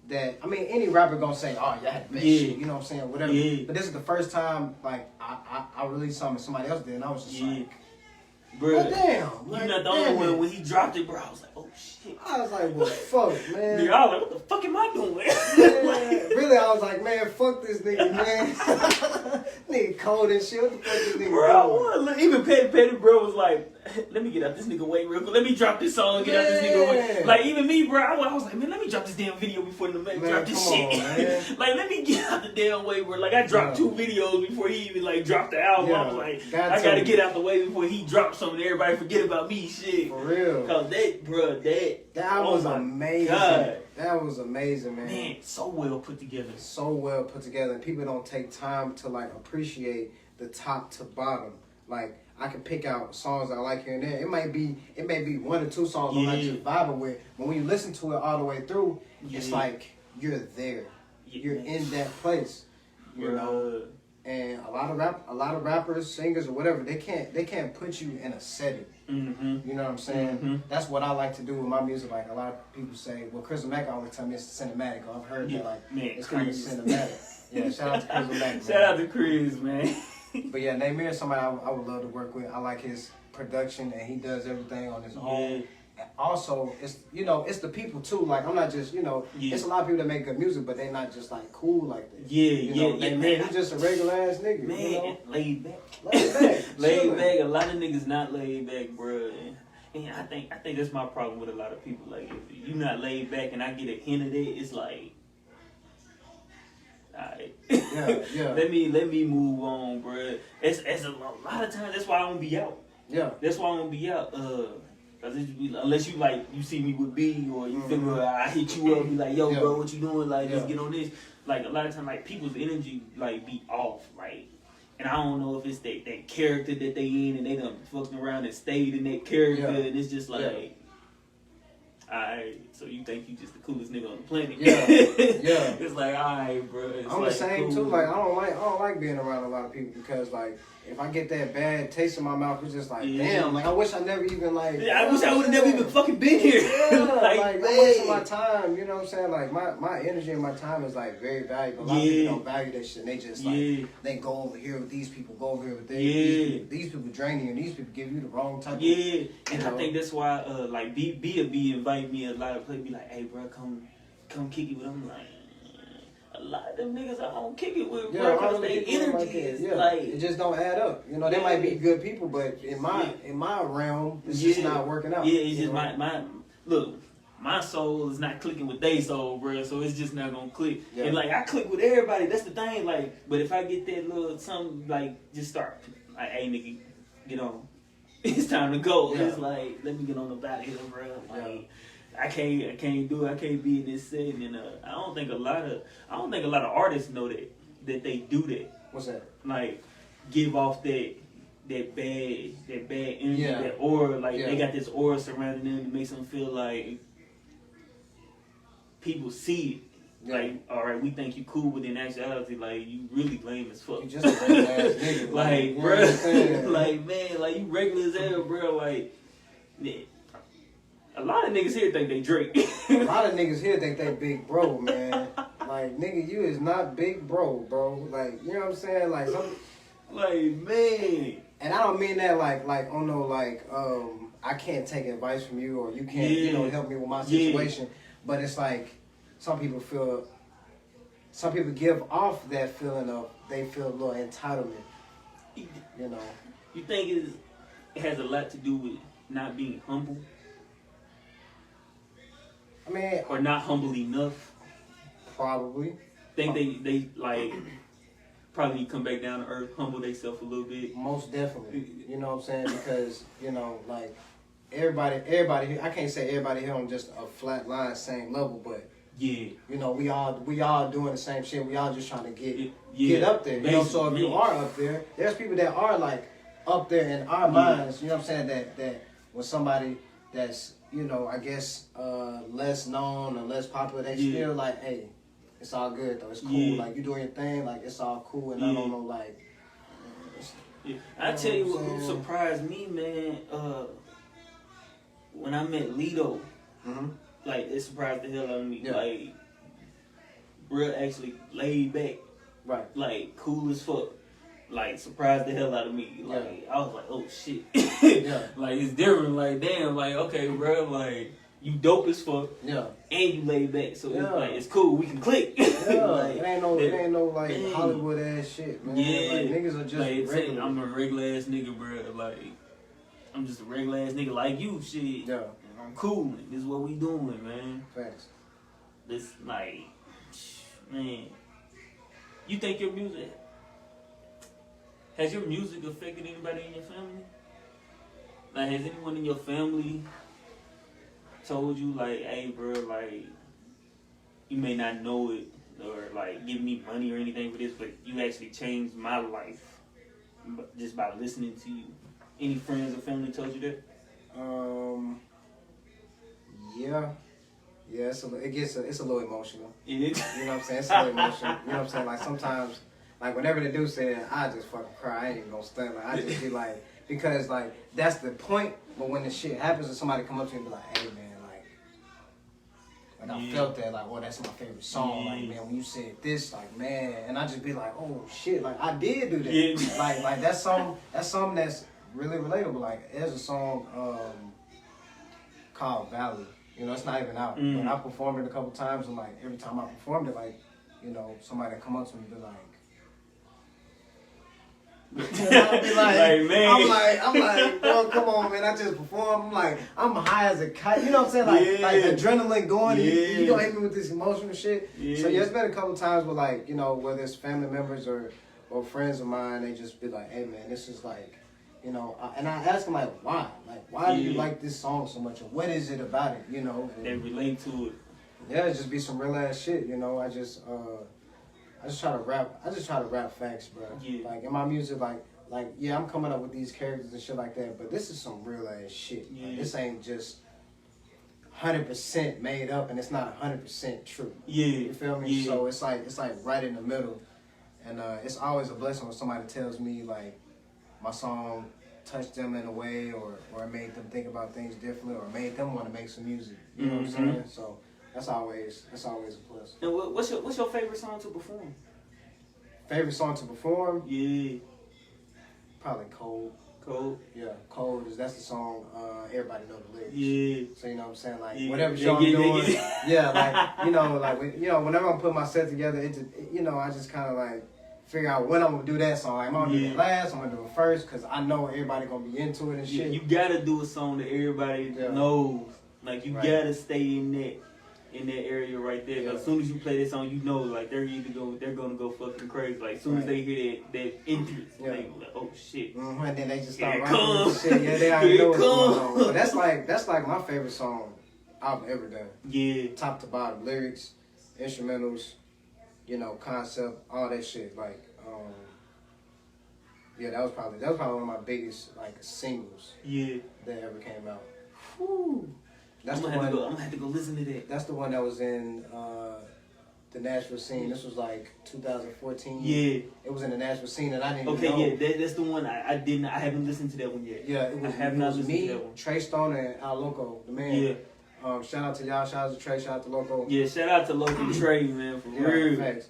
that, I mean, any rapper gonna say, oh, y'all had the best shit, you know what I'm saying, whatever. Yeah. But this is the first time, like, I released something somebody else did, and I was just like, Bro, damn. You're not the only one. When he dropped it, bro, I was like, oh shit. I was like, well, fuck, man. Nigga, I was like, what the fuck am I doing? Man, really, I was like, man, fuck this nigga, man. Nigga cold and shit. What the fuck this nigga bro, look, even Petty bro was like, let me get out this nigga way real quick. Let me drop this song and get out this nigga way. Like, even me, bro, I was like, man, let me drop this damn video before the man drop this shit. Like, let me get out the damn way, bro. Like, I dropped 2 videos before he even, like, dropped the album. I was like, I gotta get out the way before he drops something. Everybody forget about me, shit. For real. Cause that, bro, that was amazing. God. That was amazing, man. Man, so well put together. So well put together. And people don't take time to, like, appreciate the top to bottom. Like, I can pick out songs I like here and there. It may be 1 or 2 songs I'm not just vibing with. But when you listen to it all the way through, it's like you're there. You're in that place. You know? And a lot of rappers, singers, or whatever, they can't put you in a setting. Mm-hmm. You know what I'm saying? Mm-hmm. That's what I like to do with my music. Like, a lot of people say, well, Chris Mack always tell me it's cinematic. I've heard that, like, man, it's kind of cinematic. Yeah, shout out to Chris Mack. Shout out to Chris, man. But yeah, Namir is somebody I would love to work with. I like his production, and he does everything on his own. And also, it's the people too. Like, I'm not just it's a lot of people that make good music, but they not just like cool like this. Man, he's just a regular ass nigga. Man, laid back. Laid back. A lot of niggas not laid back, bro. And I think that's my problem with a lot of people. Like, if you not laid back, and I get a hint of it, it's like, alright. Yeah. Let me move on, bro. It's a lot of times that's why I don't be out. Yeah. That's why I don't be out. Cause unless you see me with B, or you figure I hit you up, be like, yo, bro, what you doing? Like, let's get on this. Like, a lot of times, like, people's energy like be off, like, and I don't know if it's that character that they in, and they done fucking around and stayed in that character, and it's just like. Alright, so you think you just the coolest nigga on the planet? Yeah. It's like, alright, bro. I'm the same too. Like, I don't like being around a lot of people because, like, if I get that bad taste in my mouth, it's just like, damn. Like, I wish I never even like. Yeah, I wish I would have never even fucking been here. Yeah, like I'm wasting my time. You know what I'm saying? Like, my energy and my time is like very valuable. A lot of people don't value that shit. And they just like they go over here with these people, go over here with these people drain you, and these people give you the wrong type. And I think that's why like B invite me a lot of places. Be like, hey, bro, come kick it with them. Like, a lot of them niggas I don't kick it with, bro, because their energy is like, it just don't add up. You know, they might be good people, but in my realm, it's just not working out. Yeah, it's just my soul is not clicking with their soul, bro. So it's just not gonna click. Yeah. And like, I click with everybody. That's the thing. Like, but if I get that little something, like, just start like, hey, nigga, get on. It's time to go. Yeah. It's like, let me get on the back here, bro. Like, I can't do it. I can't be in this setting, and I don't think a lot of artists know that they do that. What's that? Like, give off that bad energy, that aura. Like, they got this aura surrounding them that makes them feel like people see it. Like, all right, we think you cool, but in actuality, like, you really lame as fuck. You just a regular ass nigga. Like, bro, like, man, like, you regular as hell, bro. Like, yeah. A lot of niggas here think they Drake. A lot of niggas here think they big bro, man. Like, nigga, you is not big bro. Like, you know what I'm saying? Like, like, man. And I don't mean that like, oh no, like, I can't take advice from you, or you can't, help me with my situation. But it's like, some people give off that feeling of, they feel a little entitlement. You know. You think it has a lot to do with not being humble? I mean, or not humble enough. Probably. Think they like probably come back down to earth, humble themselves a little bit. Most definitely. You know what I'm saying? Because like everybody here. I can't say everybody here on just a flat line, same level, but we all doing the same shit. We all just trying to get up there. You know, so if you are up there, there's people that are like up there in our minds. You know what I'm saying? That when somebody that's I guess less known or less popular, they still like, hey, it's all good though. It's cool. Like, you doing your thing. Like, it's all cool. And I don't know, like. I tell you what surprised me, man. When I met Lito, like, it surprised the hell out of me. Yeah. Like, real actually laid back. Right. Like, cool as fuck. like surprised the hell out of me. Like I was like, oh shit. Yeah. Like it's different. Like damn. Like okay, bro. Like you dope as fuck. Yeah. And you laid back, so it's like it's cool. We can click. Yeah. Like, it ain't no like Hollywood ass shit, man. Yeah. Like, niggas are just like, regular. I'm a regular ass nigga, bro. Like I'm just a regular ass nigga like you. Shit. Yeah. I'm cool. This is what we doing, man. Facts. This like, man. You think your music has your music affected anybody in your family? Like, has anyone in your family told you like, hey, bro, like, you may not know it or like give me money or anything for this, but you actually changed my life just by listening to you? Any friends or family told you that? Yeah. Yeah, it's a little emotional. It is. You know what I'm saying? It's a little emotional. You know what I'm saying? Like sometimes, like whenever they do say that, I just fucking cry. I ain't even gonna stunt. Like I just be like, because like that's the point. But when the shit happens and somebody come up to me and be like, hey man, like I felt that, like, oh, that's my favorite song. Like man, when you said this, like man, and I just be like, oh shit, like I did do that. Yeah. Like that's something that's really relatable. Like there's a song called Valley. You know, it's not even out. But I performed it a couple times, and like every time I performed it, like, you know, somebody come up to me and be like, and I'll be like, man. I'm like, bro, come on, man, I just performed. I'm like, I'm high as a kite. You know what I'm saying? Like adrenaline going. You gonna hit me with this emotional shit. So yeah, it's been a couple times where like, you know, whether it's family members or friends of mine, they just be like, hey man, this is like, you know, and I ask them like, why? Like, why do you like this song so much? Or what is it about it? You know, They relate to it. Yeah, it just be some real ass shit. You know, I just try to rap. I just try to rap facts, bro. Yeah. Like in my music, like yeah, I'm coming up with these characters and shit like that. But this is some real ass shit. Yeah. Like, this ain't just 100% made up, and it's not 100% true. Yeah. You feel me? Yeah. So it's like right in the middle, and it's always a blessing when somebody tells me like my song touched them in a way, or it made them think about things differently, or made them want to make some music. You know what I'm saying? So that's always a plus. And what's your favorite song to perform? Favorite song to perform? Yeah. Probably Cold. Cold. Yeah, Cold that's the song. Everybody know the lyrics. Yeah. So you know what I'm saying, like Yeah. whatever show I'm doing, like you know, like whenever I'm putting my set together, it just, you know, I just kind of like figure out when I'm gonna do that song. Like, I'm gonna do it last, I'm gonna do it first, because I know everybody gonna be into it and shit. You gotta do a song that everybody knows. Like, you gotta stay in that area right there. Because as soon as you play that song, you know, like, they're gonna go fucking crazy. Like, as soon as they hear that entrance, they be like, oh shit. And then they just start rapping with shit. Yeah, they already know what's going on. But that's like my favorite song I've ever done. Yeah. Top to bottom, lyrics, instrumentals, you know, concept, all that shit. Like, yeah, that was probably one of my biggest like singles. Yeah. That ever came out. Whew. That's I'm gonna have to go listen to that. That's the one that was in the Nashville scene. This was like 2014. Yeah. It was in the Nashville scene, and I didn't. Okay, even know. yeah, that's the one I haven't listened to that one yet. Yeah, it was me, Trey Stone, and Al Loco, the man. Yeah. Shout out to y'all. Shout out to Trey. Shout out to Loco. Yeah, shout out to Local Trey, man, for real. Facts.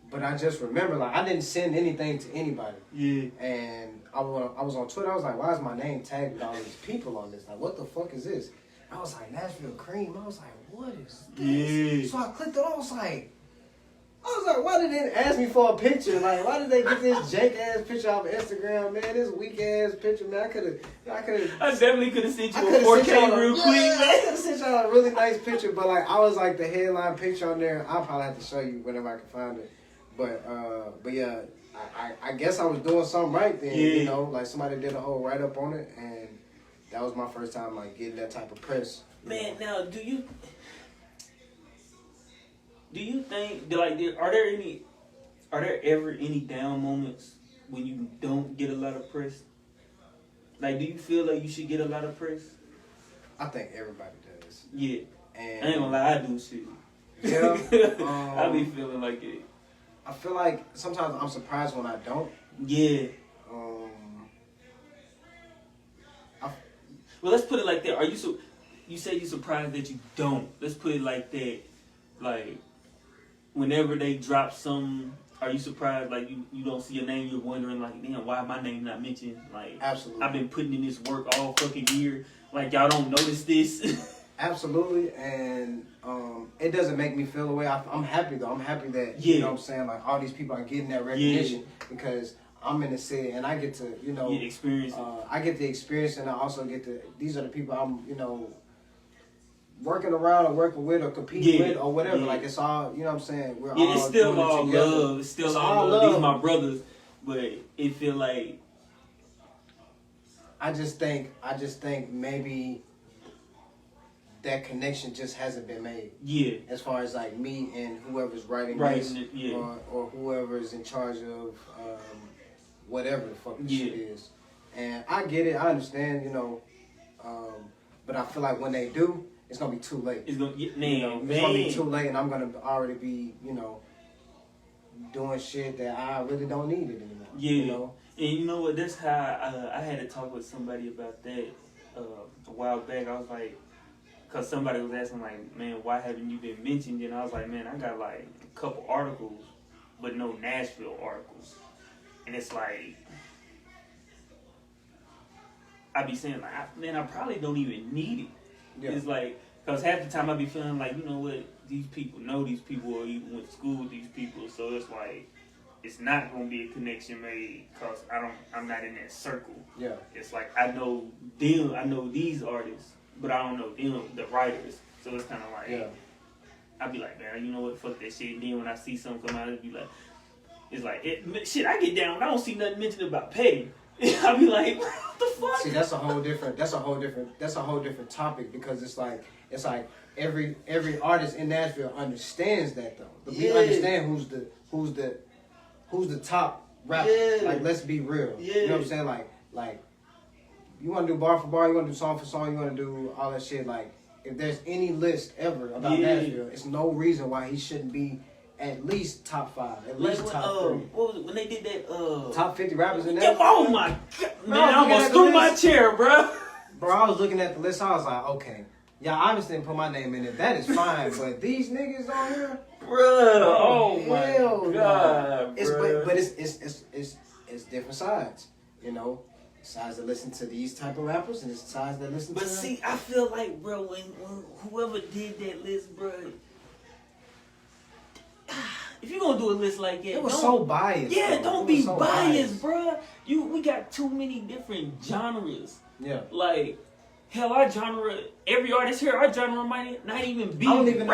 But I just remember, like, I didn't send anything to anybody. Yeah. And I was on Twitter. I was like, why is my name tagged with all these people on this? Like, what the fuck is this? I was like, Nashville Cream. I was like, what is this? Yeah. So I clicked it on. I was like, why did they ask me for a picture? Like, why did they get this jank ass picture off of Instagram, man? This weak ass picture, man. I definitely could have sent you a 4K real quick, man. I could have sent y'all a really nice picture, but like, I was like the headline picture on there. I'll probably have to show you whenever I can find it. But yeah, I guess I was doing something right then. You know, like somebody did a whole write up on it, and that was my first time like getting that type of press. Man, now do you think like are there ever any down moments when you don't get a lot of press? Like, do you feel like you should get a lot of press? I think everybody does. Yeah. And I ain't gonna lie, I do shit. Yeah. I be feeling like it. I feel like sometimes I'm surprised when I don't. Yeah. Well, let's put it like that. You say you're surprised that you don't. Let's put it like that. Like, whenever they drop some are you surprised like you don't see your name? You're wondering like, damn, why my name not mentioned? Like, absolutely. I've been putting in this work all fucking year. Like, y'all don't notice this. Absolutely, and it doesn't make me feel away. I'm happy though. I'm happy that you know what I'm saying. Like all these people are getting that recognition because I'm in the city and I get to experience. I get the experience and I also get to. These are the people I'm working around or working with or competing with or whatever. Like it's all you know what I'm saying. We're all it's still doing all it together. love. It's still all love. These are my brothers, but it feel like I just think maybe that connection just hasn't been made. Yeah. As far as like me and whoever's writing this or whoever's in charge of whatever the fuck this shit is. And I get it, I understand, but I feel like when they do, it's gonna be too late. It's gonna it's gonna be too late, and I'm gonna already be, doing shit that I really don't need it anymore. Yeah. And you know what? That's how I had to talk with somebody about that a while back. I was like, because somebody was asking like, man, why haven't you been mentioned? And I was like, man, I got like a couple articles, but no Nashville articles. And it's like, I be saying like, I probably don't even need it. Yeah. It's like, because half the time I be feeling like, you know what, these people know these people or even went to school with these people. So it's like, it's not going to be a connection made because I'm not in that circle. Yeah. It's like, I know them, I know these artists, but I don't know them, the writers. So it's kind of like, I be like, man, you know what, fuck that shit. And then when I see something come out, it be like, it's like, shit, I get down, I don't see nothing mentioned about Petty. I be like, what the fuck? See, that's a whole different topic because it's like every artist in Nashville understands that though. We understand who's the top rapper. Yeah. Like, let's be real. Yeah. You know what I'm saying? Like, you want to do bar for bar, you want to do song for song, you want to do all that shit. Like, if there's any list ever about Nashville, it's no reason why he shouldn't be at least top 5, at least top 3. What was it when they did that? Top 50 rappers in Nashville. Oh my god, man! I almost threw my chair, bro. Bro, I was looking at the list. I was like, okay, y'all obviously didn't put my name in it. That is fine, but these niggas on here, bro. Oh my god, bro. But it's different sides, Sides that listen to these type of rappers and it's sides that listen to. But see, I feel like, bro, when whoever did that list, bro. If you're gonna do a list like that, it was so biased. Yeah, don't be so biased, bro. We got too many different genres. Yeah. Like, hell, our genre, every artist here, our genre might not even be. I don't even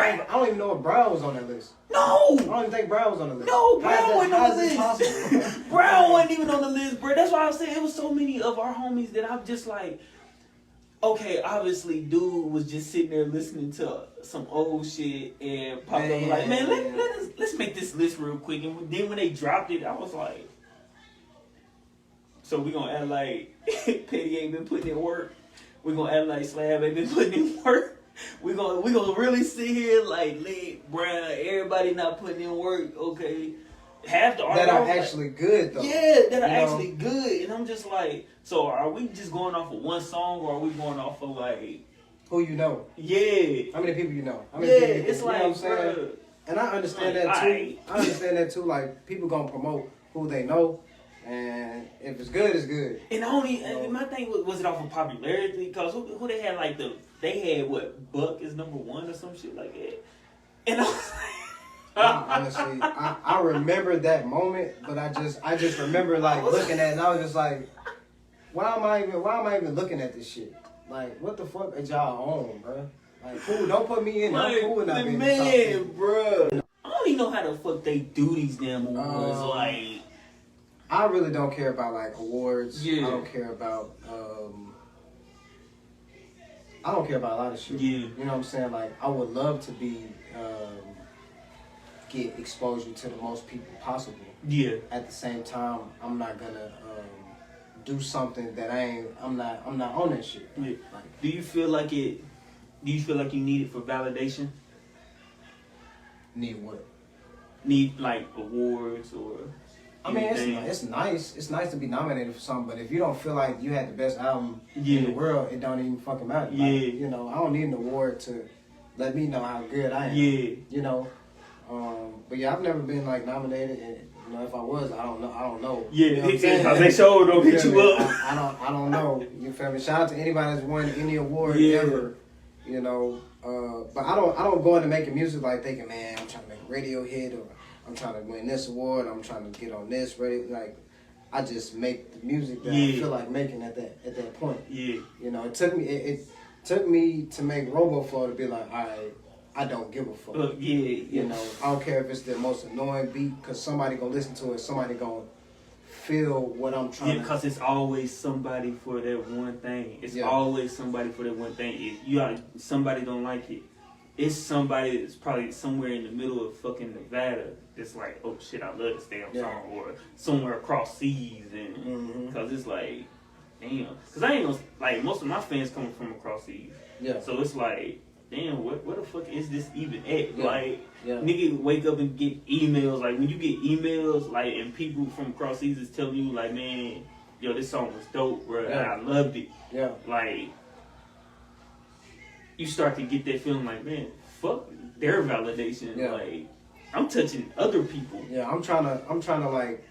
know if Brown was on that list. No. I don't even think Brown was on the list. No, Brown wasn't on the list. Brown wasn't even on the list, bro. That's why I was saying it was so many of our homies that I'm just like, okay, obviously, dude was just sitting there listening to some old shit and popped up like, man, let's make this list real quick. And then when they dropped it, I was like, so we gonna act like Petty ain't been putting in work. We gonna act like Slab ain't been putting in work. We gonna really sit here like Lee, Brown, everybody not putting in work. Okay, half the artists that are actually good though. Yeah, that are actually good, and I'm just like. So are we just going off of one song, or are we going off of like who you know? Yeah. How many people you know? How many people, it's like, you know what I'm saying? And I understand that too. I understand that too. Like, people gonna promote who they know, and if it's good, it's good. And my thing was it off of popularity? Because who they had like they had what, Buck is number 1 or some shit like that. And I was like, honestly, I remember that moment, but I just remember like looking at it, and I was just like, why am I even looking at this shit? Like, what the fuck is y'all on, bro? Like, cool, don't put me in. Like, I'm cool not being man, bro. I don't even know how the fuck they do these damn awards. Like, I really don't care about like awards. Yeah. I don't care about a lot of shit. Yeah. You know what I'm saying? Like, I would love to be get exposure to the most people possible. Yeah. At the same time, I'm not gonna do something that I'm not on that shit. Yeah. Like, do you feel like you need it for validation? Need what? Need like awards or I mean, it's nice. It's nice to be nominated for something, but if you don't feel like you had the best album in the world, it don't even fucking matter. Yeah. Like, I don't need an award to let me know how good I am. Yeah. But yeah, I've never been like nominated, and You know, if I was, I don't know. Yeah, you know what I'm saying? they sure don't hit you up. I don't know. You feel me? Shout out to anybody that's won any award ever. You know, but I don't go into making music like thinking, man, I'm trying to make a radio hit or I'm trying to win this award. I'm trying to get on this radio. Like, I just make the music that I feel like making at that point. Yeah. You know, it took me to make RoboFlow to be like, all right, I don't give a fuck. You know, I don't care if it's the most annoying beat, because somebody gonna listen to it, somebody gonna feel what I'm trying to. Because it's always somebody for that one thing. It's always somebody for that one thing. If somebody don't like it, it's somebody that's probably somewhere in the middle of fucking Nevada that's like, oh shit, I love this damn song, or somewhere across seas, and because it's like, damn, because I ain't gonna, like, most of my fans coming from across seas. Yeah. So it's like, damn, what the fuck is this even at? Like, nigga wake up and get emails. Like, when you get emails, like, and people from across seas is telling you, like, man, yo, this song was dope, bro, and I loved it. Yeah. Like, you start to get that feeling like, man, fuck their validation. Yeah. Like, I'm touching other people. Yeah, I'm trying to like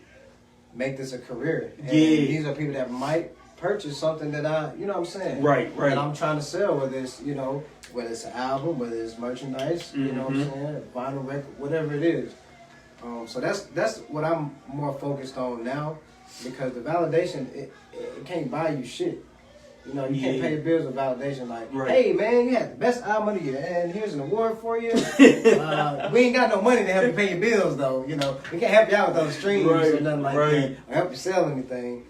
make this a career. And these are people that might purchase something that you know what I'm saying? Right. That I'm trying to sell, whether it's, you know, whether it's an album, whether it's merchandise, you know what I'm saying, vinyl record, whatever it is. So that's what I'm more focused on now, because the validation, it can't buy you shit. You know, you can't pay your bills with validation. Like, hey man, you had the best album of the year, and here's an award for you. We ain't got no money to help you pay your bills, though. You know, we can't help you out with those streams or nothing like that, or help you sell anything.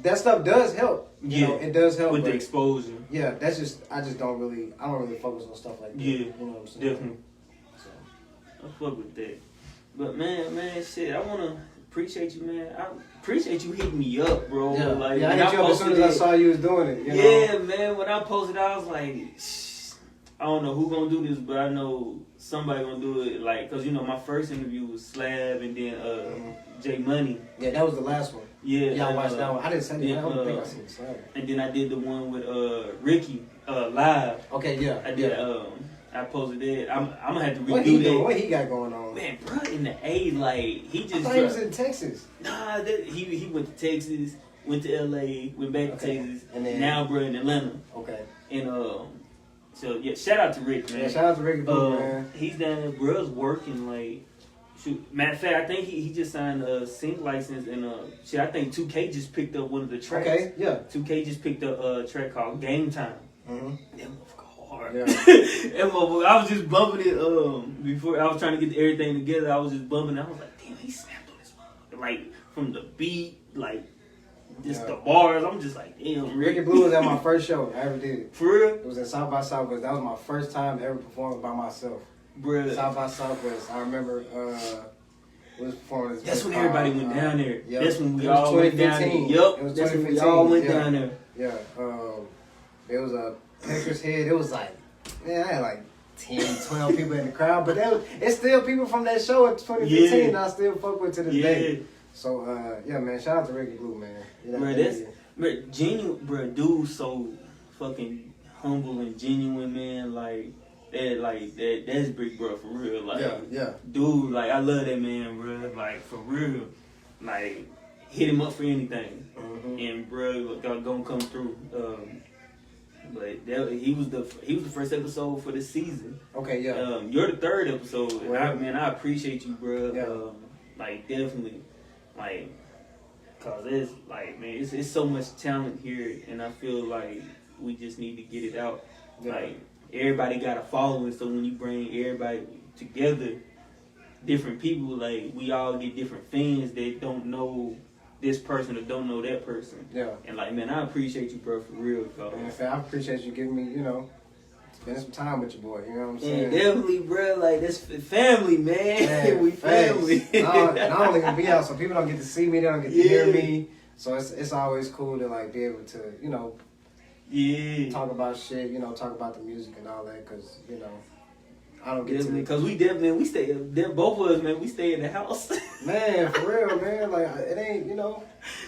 That stuff does help. You know, it does help with the exposure. Yeah, that's just I don't really focus on stuff like that. Yeah, you know what I'm saying? Definitely. So I fuck with that. But man, shit, I wanna appreciate you, man. I appreciate you hitting me up, bro. Yeah, like, I hit you up as soon as I saw you was doing it. You know? Yeah, man. When I posted, I was like, I don't know who gonna do this, but I know somebody gonna do it. Like, cause you know my first interview was Slab, and then J Money. Yeah, that was the last one. Yeah, I watched that one. I didn't say that. I don't think I seen Slab. And then I did the one with Ricky live. Okay, yeah. I did. I posted that. I'm gonna have to redo that. What he got going on? Man, bro, in the A, like, he just. I thought he was in Texas. Nah, he went to Texas, went to LA, went back to Texas, and then now, bro, in Atlanta. Okay. And so yeah, shout out to Rick, man. Yeah, shout out to Rick, man. He's down there, bro's working like. Shoot, matter of fact, I think he just signed a sync license, and shit, I think 2K just picked up one of the tracks. Okay, yeah. 2K just picked up a track called Game Time. That motherfucker hard. Yeah. That motherfucker, I was just bumping it before I was trying to get everything together. I was just bumping it. I was like, damn, he snapped on this motherfucker. Like, from the beat, like, just the bars. I'm just like, damn. Ricky Blue was at my first show I ever did. For real? It was in South by Southwest. That was my first time ever performing by myself. Bruh. South by Southwest. I remember was performing this. That's when everybody went down there. Yep. That's when we all went down there. Yep. It was that's when we all went down there. Yeah. It was a Pecker's Head. It was like, man, I had like 10, 12 people in the crowd, but it's still people from that show in 2015 that I still fuck with to this day. So yeah, man, shout out to Ricky Blue, man. You know, bro, genuine, bro, dude, so fucking humble and genuine, man. Like that's big, bro, for real. Like, dude, like, I love that man, bro. Like, for real, like, hit him up for anything, and bro, gonna come through. But he was the first episode for the season. Okay, yeah. You're the third episode, and I appreciate you, bro. Yeah. Like, definitely, like, cause it's like, man, it's so much talent here, and I feel like we just need to get it out, like. Everybody got a following, so when you bring everybody together, different people, like, we all get different fans that don't know this person or don't know that person. Yeah. And, like, man, I appreciate you, bro, for real. I appreciate you giving me, you know, spending some time with your boy, you know what I'm saying? Yeah, definitely, bro. Like, that's family, man. We family. I don't even be out, so people don't get to see me, they don't get to hear me. So it's always cool to, like, be able to, you know, talk about shit, you know, talk about the music and all that, because, you know, I don't get to. Because we stay, both of us, man, we stay in the house. Man, for real, man. Like, it ain't, you know.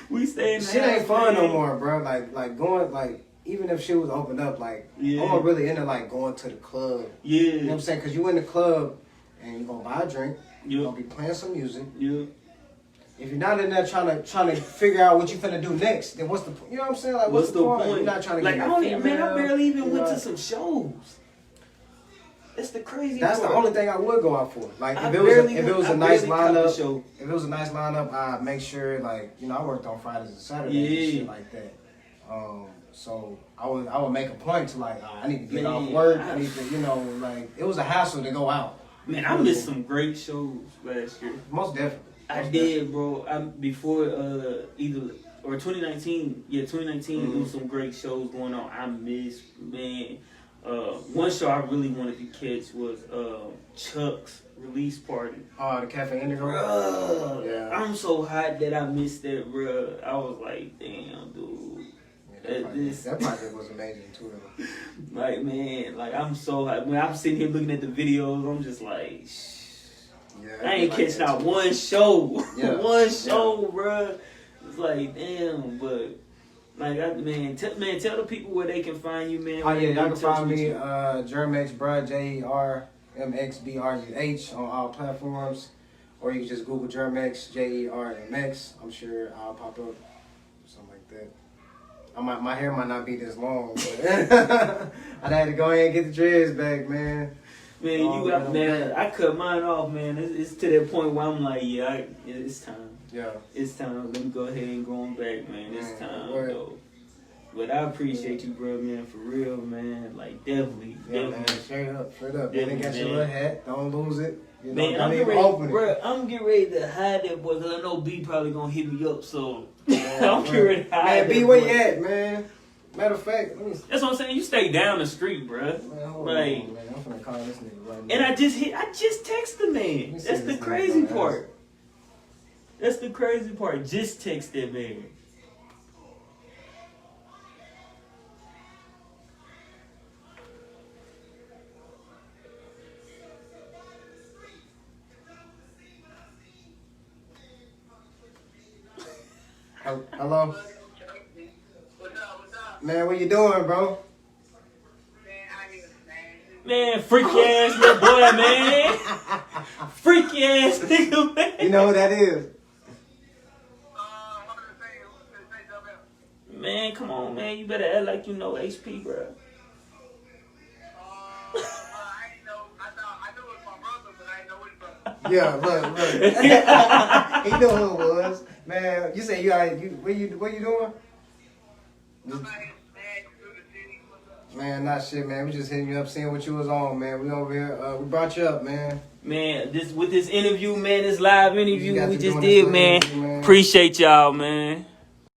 We stay in the house. Shit ain't fun no more, bro. Like going, like, even if shit was opened up, like, I'm really into, like, going to the club. Yeah. You know what I'm saying? Because you in the club, and you're going to buy a drink, you're going to be playing some music. Yeah. if you're not in there trying to figure out what you finna do next, then what's the you know what I'm saying? Like what's the point? You're not trying to like get I barely even went to some shows. That's the crazy That's part. the only thing I would go out for. Like if it was a nice lineup, I'd make sure like, you know, I worked on Fridays and Saturdays and shit like that. So I would make a point to like, I need to get off work. I need to, you know, like it was a hassle to go out. Man, I missed some great shows last year. Most definitely. I did, bro. Before 2019. Yeah, 2019. There was some great shows going on. I missed, man. One show I really wanted to catch was Chuck's release party. Oh, the Cafe Indigo. Yeah. I'm so hot that I missed that, bro. I was like, damn, dude. That project was amazing too. Like, man, like I'm so hot. When I'm sitting here looking at the videos, I'm just like, I ain't catching out one show. One show, bro. It's like, damn, but like, tell the people where they can find you, man. Oh yeah, y'all can find me, JermX, bruh, JermXBruh on all platforms, or you can just Google JermX, JermX. I'm sure I'll pop up, something like that. My hair might not be this long, but I'd have to go ahead and get the dreads back, man. Man, I cut mine off, man. It's to that point where I'm like, it's time. Yeah. It's time. Let me go ahead and go on back, man. It's time, though. But I appreciate you, bro, man, for real, man. Like, definitely. Man, straight up. Man, they got your little hat. Don't lose it. You know, man, I'm getting ready to hide that boy, because I know B probably going to hit me up, so I'm getting ready to hide that boy. Man, B, where you at, man? Matter of fact, that's what I'm saying. You stay down the street, bro. Man, hold on, man. I'm finna call this nigga right now. And I just texted the man. That's the crazy part. That's the crazy part. Just text that man. Hello? Man, what you doing, bro? Man, freaky ass little boy, man. Freaky ass nigga, man. You know who that is? Man, come on, man. You better act like you know HP, bro. Yeah, look. He knew who it was. Man, you say what you doing? Man, not shit, man. We just hitting you up, seeing what you was on, man. We over here. We brought you up, man. Man, this interview, man, this live interview we just did, man. Appreciate y'all, man.